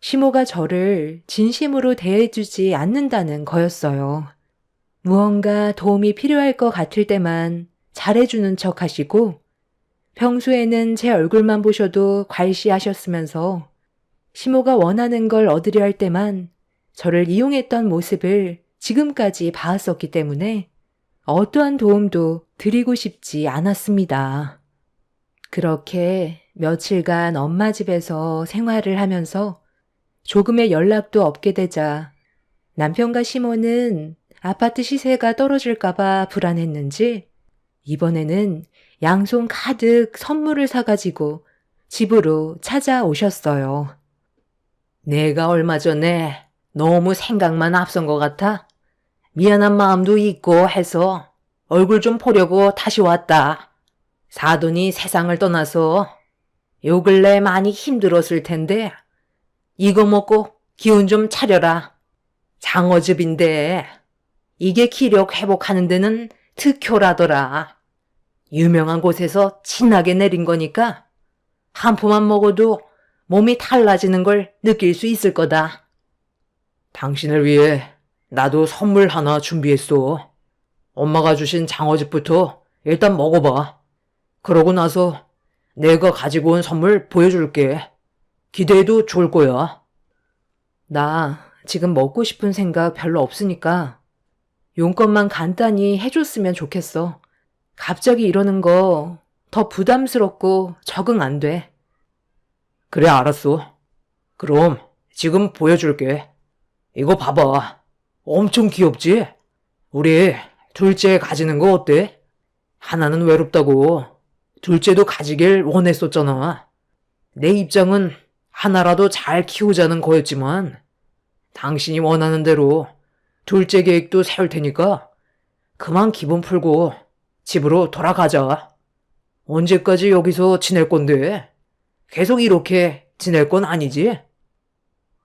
[SPEAKER 1] 시모가 저를 진심으로 대해주지 않는다는 거였어요. 무언가 도움이 필요할 것 같을 때만 잘해주는 척 하시고 평소에는 제 얼굴만 보셔도 괄시하셨으면서 시모가 원하는 걸 얻으려 할 때만 저를 이용했던 모습을 지금까지 봐왔었기 때문에 어떠한 도움도 드리고 싶지 않았습니다. 그렇게 며칠간 엄마 집에서 생활을 하면서 조금의 연락도 없게 되자 남편과 시모는 아파트 시세가 떨어질까봐 불안했는지 이번에는 양손 가득 선물을 사가지고 집으로 찾아오셨어요.
[SPEAKER 2] 내가 얼마 전에 너무 생각만 앞선 것 같아. 미안한 마음도 있고 해서 얼굴 좀 보려고 다시 왔다. 사돈이 세상을 떠나서 요 근래 많이 힘들었을 텐데 이거 먹고 기운 좀 차려라. 장어즙인데 이게 기력 회복하는 데는 특효라더라. 유명한 곳에서 진하게 내린 거니까 한 포만 먹어도 몸이 달라지는 걸 느낄 수 있을 거다. 당신을 위해 나도 선물 하나 준비했어. 엄마가 주신 장어즙부터 일단 먹어봐. 그러고 나서 내가 가지고 온 선물 보여줄게. 기대해도 좋을 거야.
[SPEAKER 1] 나 지금 먹고 싶은 생각 별로 없으니까 용건만 간단히 해줬으면 좋겠어. 갑자기 이러는 거 더 부담스럽고 적응 안 돼.
[SPEAKER 2] 그래, 알았어. 그럼 지금 보여줄게. 이거 봐봐. 엄청 귀엽지? 우리 둘째 가지는 거 어때? 하나는 외롭다고. 둘째도 가지길 원했었잖아. 내 입장은 하나라도 잘 키우자는 거였지만 당신이 원하는 대로 둘째 계획도 세울 테니까 그만 기분 풀고 집으로 돌아가자. 언제까지 여기서 지낼 건데? 계속 이렇게 지낼 건 아니지?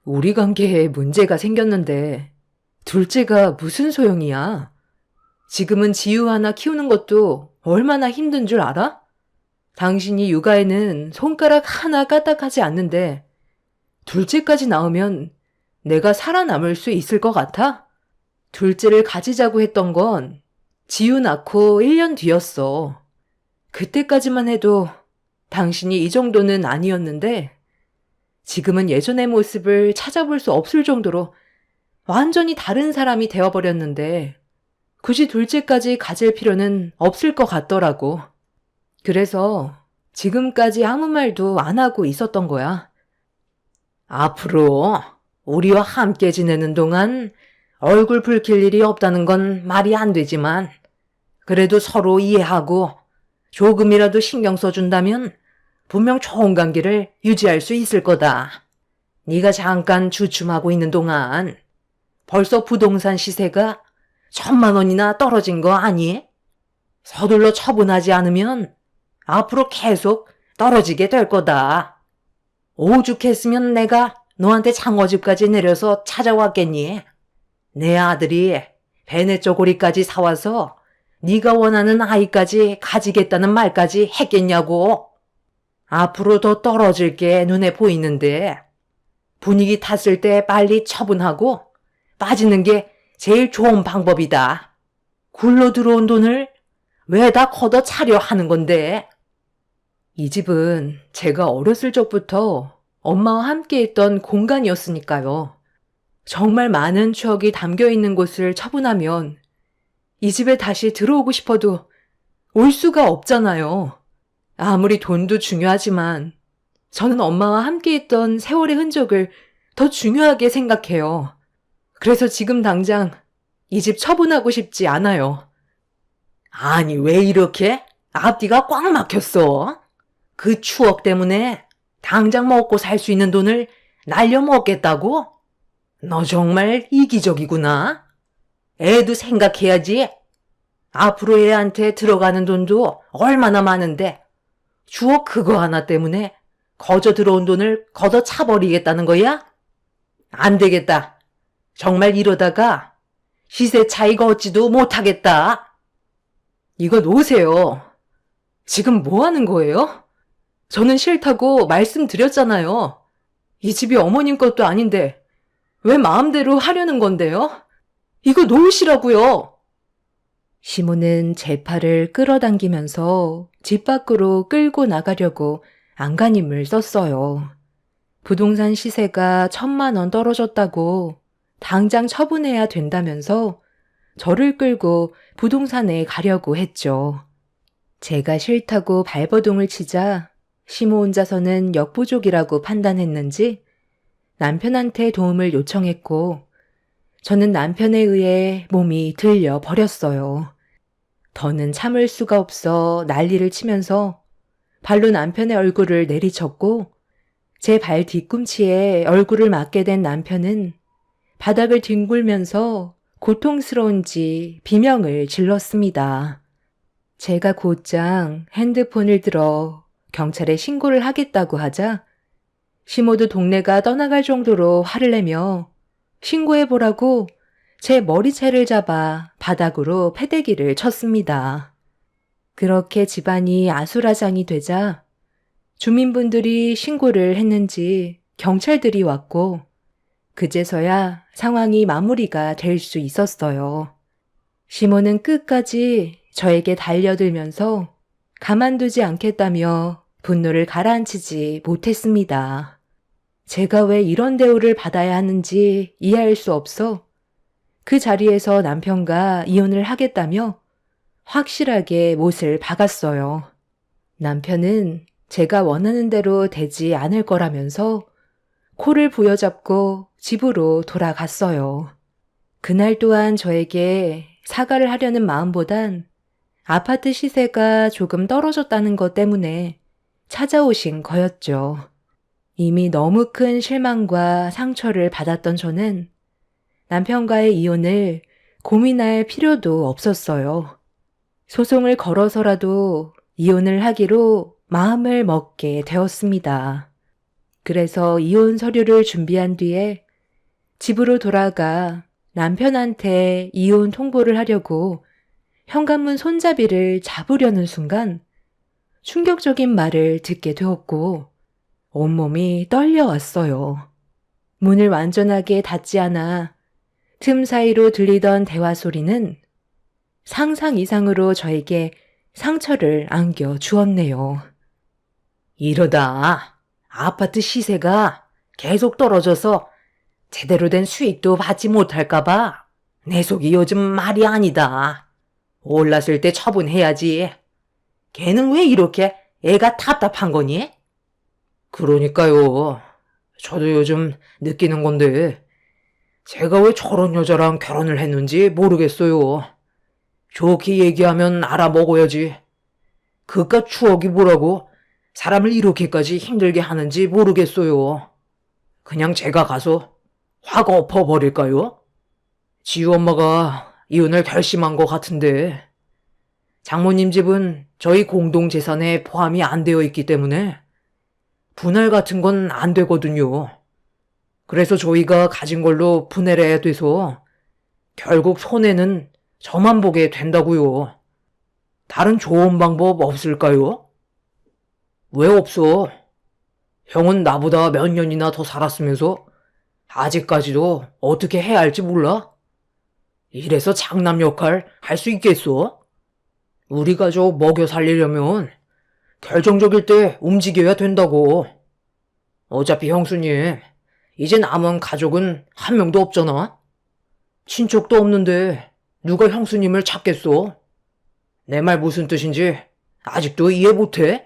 [SPEAKER 1] 우리 관계에 문제가 생겼는데 둘째가 무슨 소용이야? 지금은 지우 하나 키우는 것도 얼마나 힘든 줄 알아? 당신이 육아에는 손가락 하나 까딱하지 않는데 둘째까지 나오면 내가 살아남을 수 있을 것 같아? 둘째를 가지자고 했던 건 지우 낳고 1년 뒤였어. 그때까지만 해도 당신이 이 정도는 아니었는데 지금은 예전의 모습을 찾아볼 수 없을 정도로 완전히 다른 사람이 되어버렸는데 굳이 둘째까지 가질 필요는 없을 것 같더라고. 그래서 지금까지 아무 말도 안 하고 있었던 거야.
[SPEAKER 2] 앞으로 우리와 함께 지내는 동안 얼굴 붉힐 일이 없다는 건 말이 안 되지만 그래도 서로 이해하고 조금이라도 신경 써준다면 분명 좋은 관계를 유지할 수 있을 거다. 네가 잠깐 주춤하고 있는 동안 벌써 부동산 시세가 1,000만 원이나 떨어진 거 아니? 서둘러 처분하지 않으면 앞으로 계속 떨어지게 될 거다. 오죽했으면 내가 너한테 장어집까지 내려서 찾아왔겠니? 내 아들이 베네 쪼고리까지 사와서 네가 원하는 아이까지 가지겠다는 말까지 했겠냐고. 앞으로 더 떨어질 게 눈에 보이는데 분위기 탔을 때 빨리 처분하고 빠지는 게 제일 좋은 방법이다. 굴러 들어온 돈을 왜 다 걷어 차려 하는 건데?
[SPEAKER 1] 이 집은 제가 어렸을 적부터 엄마와 함께 있던 공간이었으니까요. 정말 많은 추억이 담겨 있는 곳을 처분하면 이 집에 다시 들어오고 싶어도 올 수가 없잖아요. 아무리 돈도 중요하지만 저는 엄마와 함께 있던 세월의 흔적을 더 중요하게 생각해요. 그래서 지금 당장 이 집 처분하고 싶지 않아요.
[SPEAKER 2] 아니, 왜 이렇게 앞뒤가 꽉 막혔어? 그 추억 때문에 당장 먹고 살 수 있는 돈을 날려먹겠다고? 너 정말 이기적이구나. 애도 생각해야지. 앞으로 애한테 들어가는 돈도 얼마나 많은데 추억 그거 하나 때문에 거저 들어온 돈을 걷어 차버리겠다는 거야? 안 되겠다. 정말 이러다가 시세 차익 얻지도 못하겠다.
[SPEAKER 1] 이거 놓으세요. 지금 뭐 하는 거예요? 저는 싫다고 말씀드렸잖아요. 이 집이 어머님 것도 아닌데 왜 마음대로 하려는 건데요? 이거 놓으시라고요. 시모는 제 팔을 끌어당기면서 집 밖으로 끌고 나가려고 안간힘을 썼어요. 부동산 시세가 1,000만 원 떨어졌다고 당장 처분해야 된다면서 저를 끌고 부동산에 가려고 했죠. 제가 싫다고 발버둥을 치자 시모 혼자서는 역부족이라고 판단했는지 남편한테 도움을 요청했고 저는 남편에 의해 몸이 들려 버렸어요. 더는 참을 수가 없어 난리를 치면서 발로 남편의 얼굴을 내리쳤고 제 발 뒤꿈치에 얼굴을 맞게 된 남편은 바닥을 뒹굴면서 고통스러운지 비명을 질렀습니다. 제가 곧장 핸드폰을 들어 경찰에 신고를 하겠다고 하자 시모도 동네가 떠나갈 정도로 화를 내며 신고해보라고 제 머리채를 잡아 바닥으로 패대기를 쳤습니다. 그렇게 집안이 아수라장이 되자 주민분들이 신고를 했는지 경찰들이 왔고 그제서야 상황이 마무리가 될 수 있었어요. 시모는 끝까지 저에게 달려들면서 가만두지 않겠다며 분노를 가라앉히지 못했습니다. 제가 왜 이런 대우를 받아야 하는지 이해할 수 없어 그 자리에서 남편과 이혼을 하겠다며 확실하게 못을 박았어요. 남편은 제가 원하는 대로 되지 않을 거라면서 코를 부여잡고 집으로 돌아갔어요. 그날 또한 저에게 사과를 하려는 마음보단 아파트 시세가 조금 떨어졌다는 것 때문에 찾아오신 거였죠. 이미 너무 큰 실망과 상처를 받았던 저는 남편과의 이혼을 고민할 필요도 없었어요. 소송을 걸어서라도 이혼을 하기로 마음을 먹게 되었습니다. 그래서 이혼 서류를 준비한 뒤에 집으로 돌아가 남편한테 이혼 통보를 하려고 현관문 손잡이를 잡으려는 순간 충격적인 말을 듣게 되었고 온몸이 떨려왔어요. 문을 완전하게 닫지 않아 틈 사이로 들리던 대화 소리는 상상 이상으로 저에게 상처를 안겨 주었네요.
[SPEAKER 2] 이러다 아파트 시세가 계속 떨어져서 제대로 된 수익도 받지 못할까봐 내 속이 요즘 말이 아니다. 올랐을 때 처분해야지. 걔는 왜 이렇게 애가 답답한 거니? 그러니까요. 저도 요즘 느끼는 건데 제가 왜 저런 여자랑 결혼을 했는지 모르겠어요. 좋게 얘기하면 알아먹어야지. 그깟 추억이 뭐라고 사람을 이렇게까지 힘들게 하는지 모르겠어요. 그냥 제가 가서 확 엎어버릴까요? 지우 엄마가 이혼을 결심한 것 같은데 장모님 집은 저희 공동재산에 포함이 안 되어 있기 때문에 분할 같은 건 안 되거든요. 그래서 저희가 가진 걸로 분해를 해야 돼서 결국 손해는 저만 보게 된다고요. 다른 좋은 방법 없을까요? 왜 없어? 형은 나보다 몇 년이나 더 살았으면서 아직까지도 어떻게 해야 할지 몰라? 이래서 장남 역할 할 수 있겠어? 우리 가족 먹여 살리려면 결정적일 때 움직여야 된다고. 어차피 형수님, 이제 남은 가족은 한 명도 없잖아? 친척도 없는데 누가 형수님을 찾겠어? 내 말 무슨 뜻인지 아직도 이해 못해?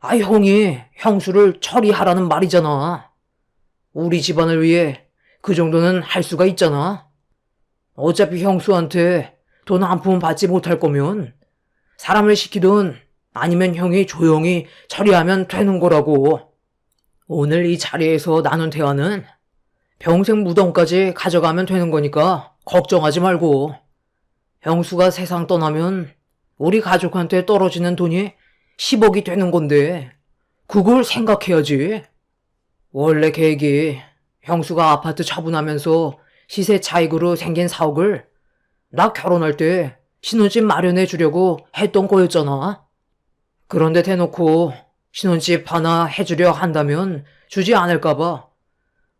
[SPEAKER 2] 아, 형이 형수를 처리하라는 말이잖아. 우리 집안을 위해 그 정도는 할 수가 있잖아. 어차피 형수한테 돈 한 푼 받지 못할 거면 사람을 시키든 아니면 형이 조용히 처리하면 되는 거라고. 오늘 이 자리에서 나눈 대화는 평생 무덤까지 가져가면 되는 거니까 걱정하지 말고. 형수가 세상 떠나면 우리 가족한테 떨어지는 돈이 10억이 되는 건데 그걸 생각해야지. 원래 계획이 형수가 아파트 처분하면서 시세 차익으로 생긴 사옥을 나 결혼할 때 신혼집 마련해 주려고 했던 거였잖아. 그런데 대놓고 신혼집 하나 해주려 한다면 주지 않을까봐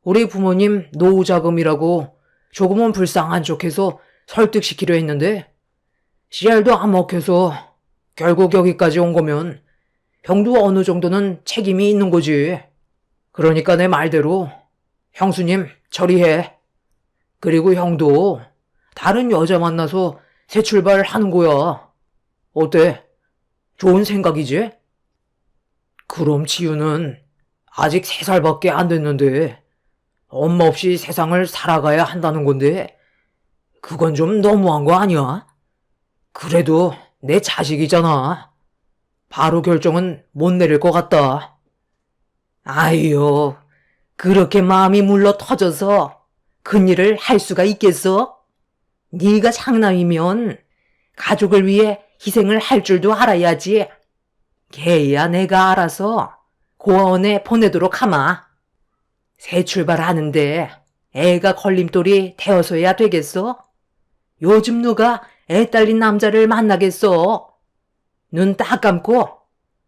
[SPEAKER 2] 우리 부모님 노후 자금이라고 조금은 불쌍한 척해서 설득시키려 했는데 씨알도 안 먹혀서 결국 여기까지 온 거면 형도 어느 정도는 책임이 있는 거지. 그러니까 내 말대로 형수님 처리해. 그리고 형도 다른 여자 만나서 새 출발하는 거야. 어때? 좋은 생각이지? 그럼 지우는 아직 3살밖에 안 됐는데 엄마 없이 세상을 살아가야 한다는 건데 그건 좀 너무한 거 아니야? 그래도 내 자식이잖아. 바로 결정은 못 내릴 것 같다. 아이요, 그렇게 마음이 물러 터져서 큰일을 할 수가 있겠어? 네가 장남이면 가족을 위해 희생을 할 줄도 알아야지. 걔야 내가 알아서 고아원에 보내도록 하마. 새 출발하는데 애가 걸림돌이 되어서야 되겠어? 요즘 누가 애 딸린 남자를 만나겠어? 눈 딱 감고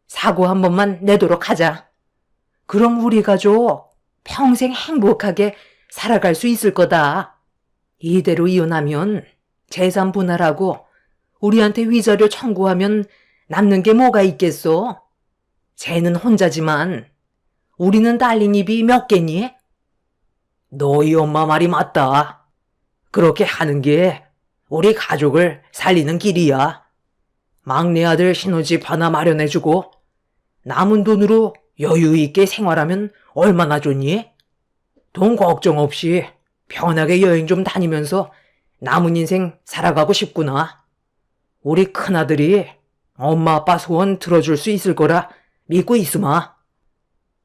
[SPEAKER 2] 사고 한 번만 내도록 하자. 그럼 우리 가족 평생 행복하게 살아갈 수 있을 거다. 이대로 이혼하면 재산 분할하고 우리한테 위자료 청구하면 남는 게 뭐가 있겠어? 쟤는 혼자지만 우리는 딸린 입이 몇 개니? 너희 엄마 말이 맞다. 그렇게 하는 게 우리 가족을 살리는 길이야. 막내 아들 신혼집 하나 마련해주고 남은 돈으로 여유 있게 생활하면 얼마나 좋니? 돈 걱정 없이 편하게 여행 좀 다니면서 남은 인생 살아가고 싶구나. 우리 큰아들이 엄마 아빠 소원 들어줄 수 있을 거라 믿고 있으마.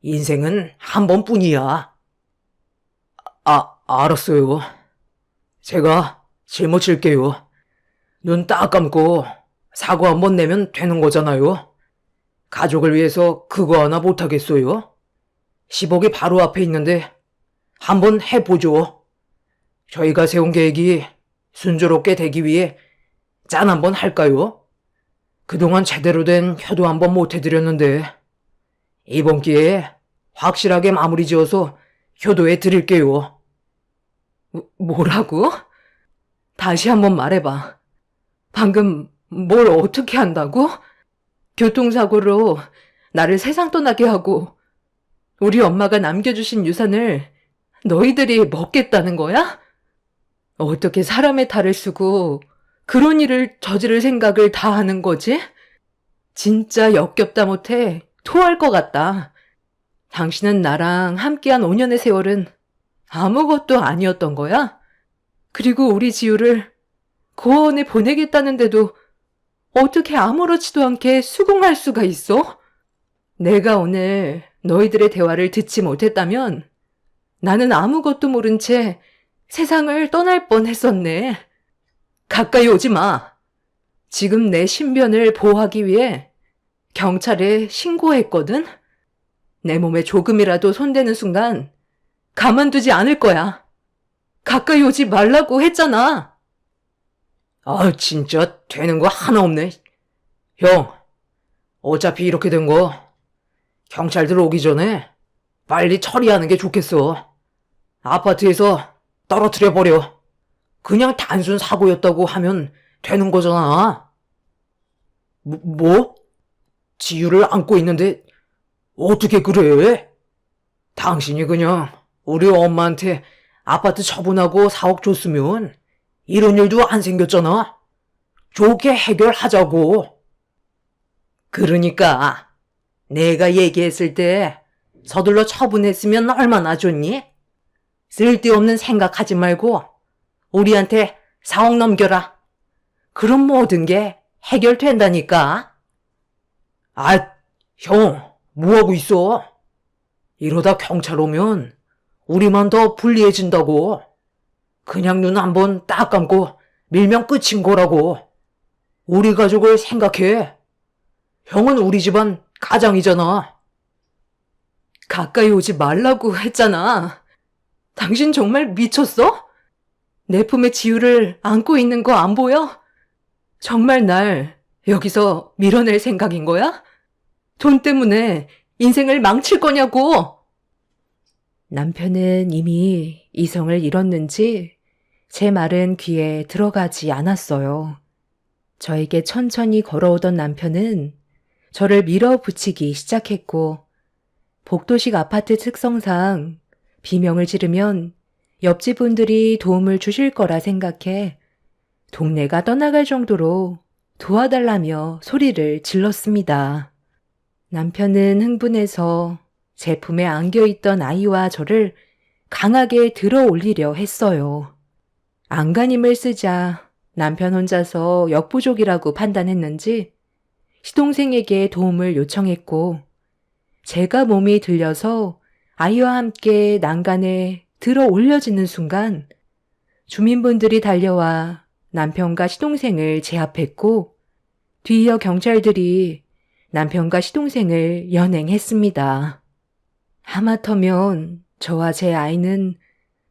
[SPEAKER 2] 인생은 한 번뿐이야. 알았어요. 제가 짊어질게요. 눈 딱 감고 사고 한 번 내면 되는 거잖아요. 가족을 위해서 그거 하나 못하겠어요? 10억이 바로 앞에 있는데 한번 해보죠. 저희가 세운 계획이 순조롭게 되기 위해 짠 한번 할까요? 그동안 제대로 된 효도 한번 못해드렸는데 이번 기회에 확실하게 마무리 지어서 효도해 드릴게요.
[SPEAKER 1] 뭐라고? 다시 한번 말해봐. 방금 뭘 어떻게 한다고? 교통사고로 나를 세상 떠나게 하고 우리 엄마가 남겨주신 유산을 너희들이 먹겠다는 거야? 어떻게 사람의 탈을 쓰고 그런 일을 저지를 생각을 다 하는 거지? 진짜 역겹다 못해 토할 것 같다. 당신은 나랑 함께한 5년의 세월은 아무것도 아니었던 거야? 그리고 우리 지우를 고아원에 보내겠다는데도 어떻게 아무렇지도 않게 수긍할 수가 있어? 내가 오늘 너희들의 대화를 듣지 못했다면 나는 아무것도 모른 채 세상을 떠날 뻔했었네. 가까이 오지 마. 지금 내 신변을 보호하기 위해 경찰에 신고했거든? 내 몸에 조금이라도 손대는 순간 가만두지 않을 거야. 가까이 오지 말라고 했잖아.
[SPEAKER 2] 진짜 되는 거 하나 없네. 형, 어차피 이렇게 된 거 경찰들 오기 전에 빨리 처리하는 게 좋겠어. 아파트에서 떨어뜨려 버려. 그냥 단순 사고였다고 하면 되는 거잖아. 뭐? 지유를 안고 있는데 어떻게 그래? 당신이 그냥 우리 엄마한테 아파트 처분하고 4억 줬으면 이런 일도 안 생겼잖아. 좋게 해결하자고. 그러니까 내가 얘기했을 때 서둘러 처분했으면 얼마나 좋니? 쓸데없는 생각하지 말고 우리한테 4억 넘겨라. 그럼 모든 게 해결된다니까. 형, 뭐하고 있어? 이러다 경찰 오면 우리만 더 불리해진다고. 그냥 눈 한번 딱 감고 밀면 끝인 거라고. 우리 가족을 생각해. 형은 우리 집안 가장이잖아.
[SPEAKER 1] 가까이 오지 말라고 했잖아. 당신 정말 미쳤어? 내 품에 지우를 안고 있는 거 안 보여? 정말 날 여기서 밀어낼 생각인 거야? 돈 때문에 인생을 망칠 거냐고! 남편은 이미 이성을 잃었는지 제 말은 귀에 들어가지 않았어요. 저에게 천천히 걸어오던 남편은 저를 밀어붙이기 시작했고, 복도식 아파트 특성상 비명을 지르면 옆집 분들이 도움을 주실 거라 생각해 동네가 떠나갈 정도로 도와달라며 소리를 질렀습니다. 남편은 흥분해서 제 품에 안겨있던 아이와 저를 강하게 들어 올리려 했어요. 안간힘을 쓰자 남편 혼자서 역부족이라고 판단했는지 시동생에게 도움을 요청했고, 제가 몸이 들려서 아이와 함께 난간에 들어 올려지는 순간 주민분들이 달려와 남편과 시동생을 제압했고, 뒤이어 경찰들이 남편과 시동생을 연행했습니다. 하마터면 저와 제 아이는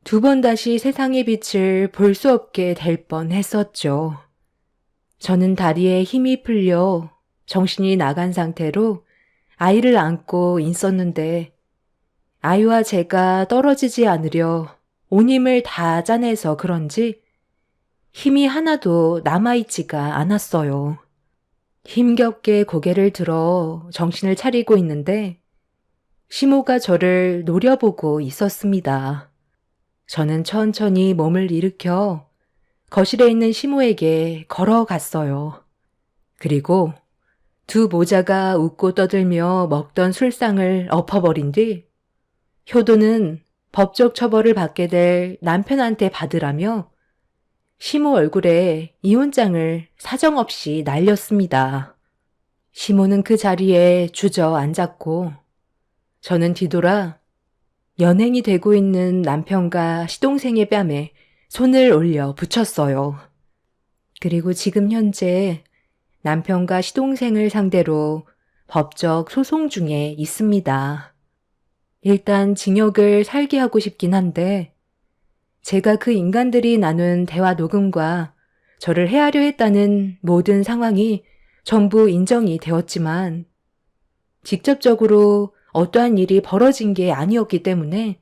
[SPEAKER 1] 두 번 다시 세상의 빛을 볼 수 없게 될 뻔했었죠. 저는 다리에 힘이 풀려 정신이 나간 상태로 아이를 안고 있었는데, 아이와 제가 떨어지지 않으려 온 힘을 다 짜내서 그런지 힘이 하나도 남아있지가 않았어요. 힘겹게 고개를 들어 정신을 차리고 있는데 시모가 저를 노려보고 있었습니다. 저는 천천히 몸을 일으켜 거실에 있는 시모에게 걸어갔어요. 그리고 두 모자가 웃고 떠들며 먹던 술상을 엎어버린 뒤 효도는 법적 처벌을 받게 될 남편한테 받으라며 시모 얼굴에 이혼장을 사정없이 날렸습니다. 시모는 그 자리에 주저앉았고 저는 뒤돌아 연행이 되고 있는 남편과 시동생의 뺨에 손을 올려 붙였어요. 그리고 지금 현재 남편과 시동생을 상대로 법적 소송 중에 있습니다. 일단 징역을 살게 하고 싶긴 한데, 제가 그 인간들이 나눈 대화 녹음과 저를 해하려 했다는 모든 상황이 전부 인정이 되었지만, 직접적으로 어떠한 일이 벌어진 게 아니었기 때문에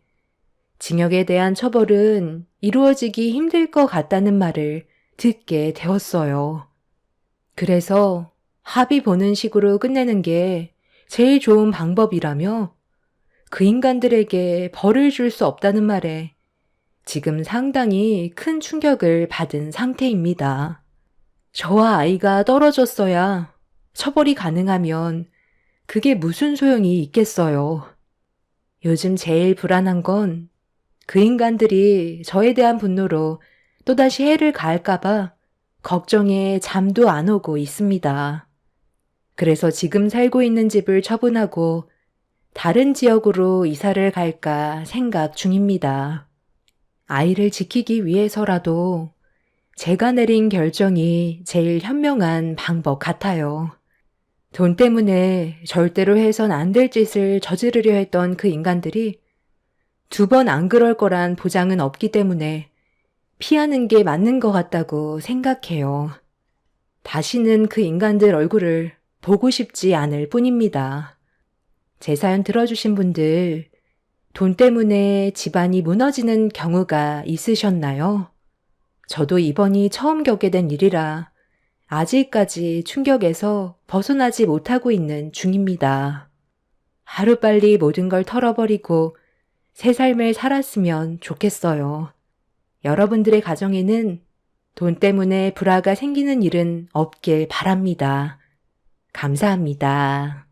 [SPEAKER 1] 징역에 대한 처벌은 이루어지기 힘들 것 같다는 말을 듣게 되었어요. 그래서 합의 보는 식으로 끝내는 게 제일 좋은 방법이라며 그 인간들에게 벌을 줄 수 없다는 말에 지금 상당히 큰 충격을 받은 상태입니다. 저와 아이가 떨어졌어야 처벌이 가능하면 그게 무슨 소용이 있겠어요. 요즘 제일 불안한 건 그 인간들이 저에 대한 분노로 또다시 해를 가할까봐 걱정에 잠도 안 오고 있습니다. 그래서 지금 살고 있는 집을 처분하고 다른 지역으로 이사를 갈까 생각 중입니다. 아이를 지키기 위해서라도 제가 내린 결정이 제일 현명한 방법 같아요. 돈 때문에 절대로 해선 안 될 짓을 저지르려 했던 그 인간들이 두 번 안 그럴 거란 보장은 없기 때문에 피하는 게 맞는 것 같다고 생각해요. 다시는 그 인간들 얼굴을 보고 싶지 않을 뿐입니다. 제 사연 들어주신 분들, 돈 때문에 집안이 무너지는 경우가 있으셨나요? 저도 이번이 처음 겪게 된 일이라 아직까지 충격에서 벗어나지 못하고 있는 중입니다. 하루빨리 모든 걸 털어버리고 새 삶을 살았으면 좋겠어요. 여러분들의 가정에는 돈 때문에 불화가 생기는 일은 없길 바랍니다. 감사합니다.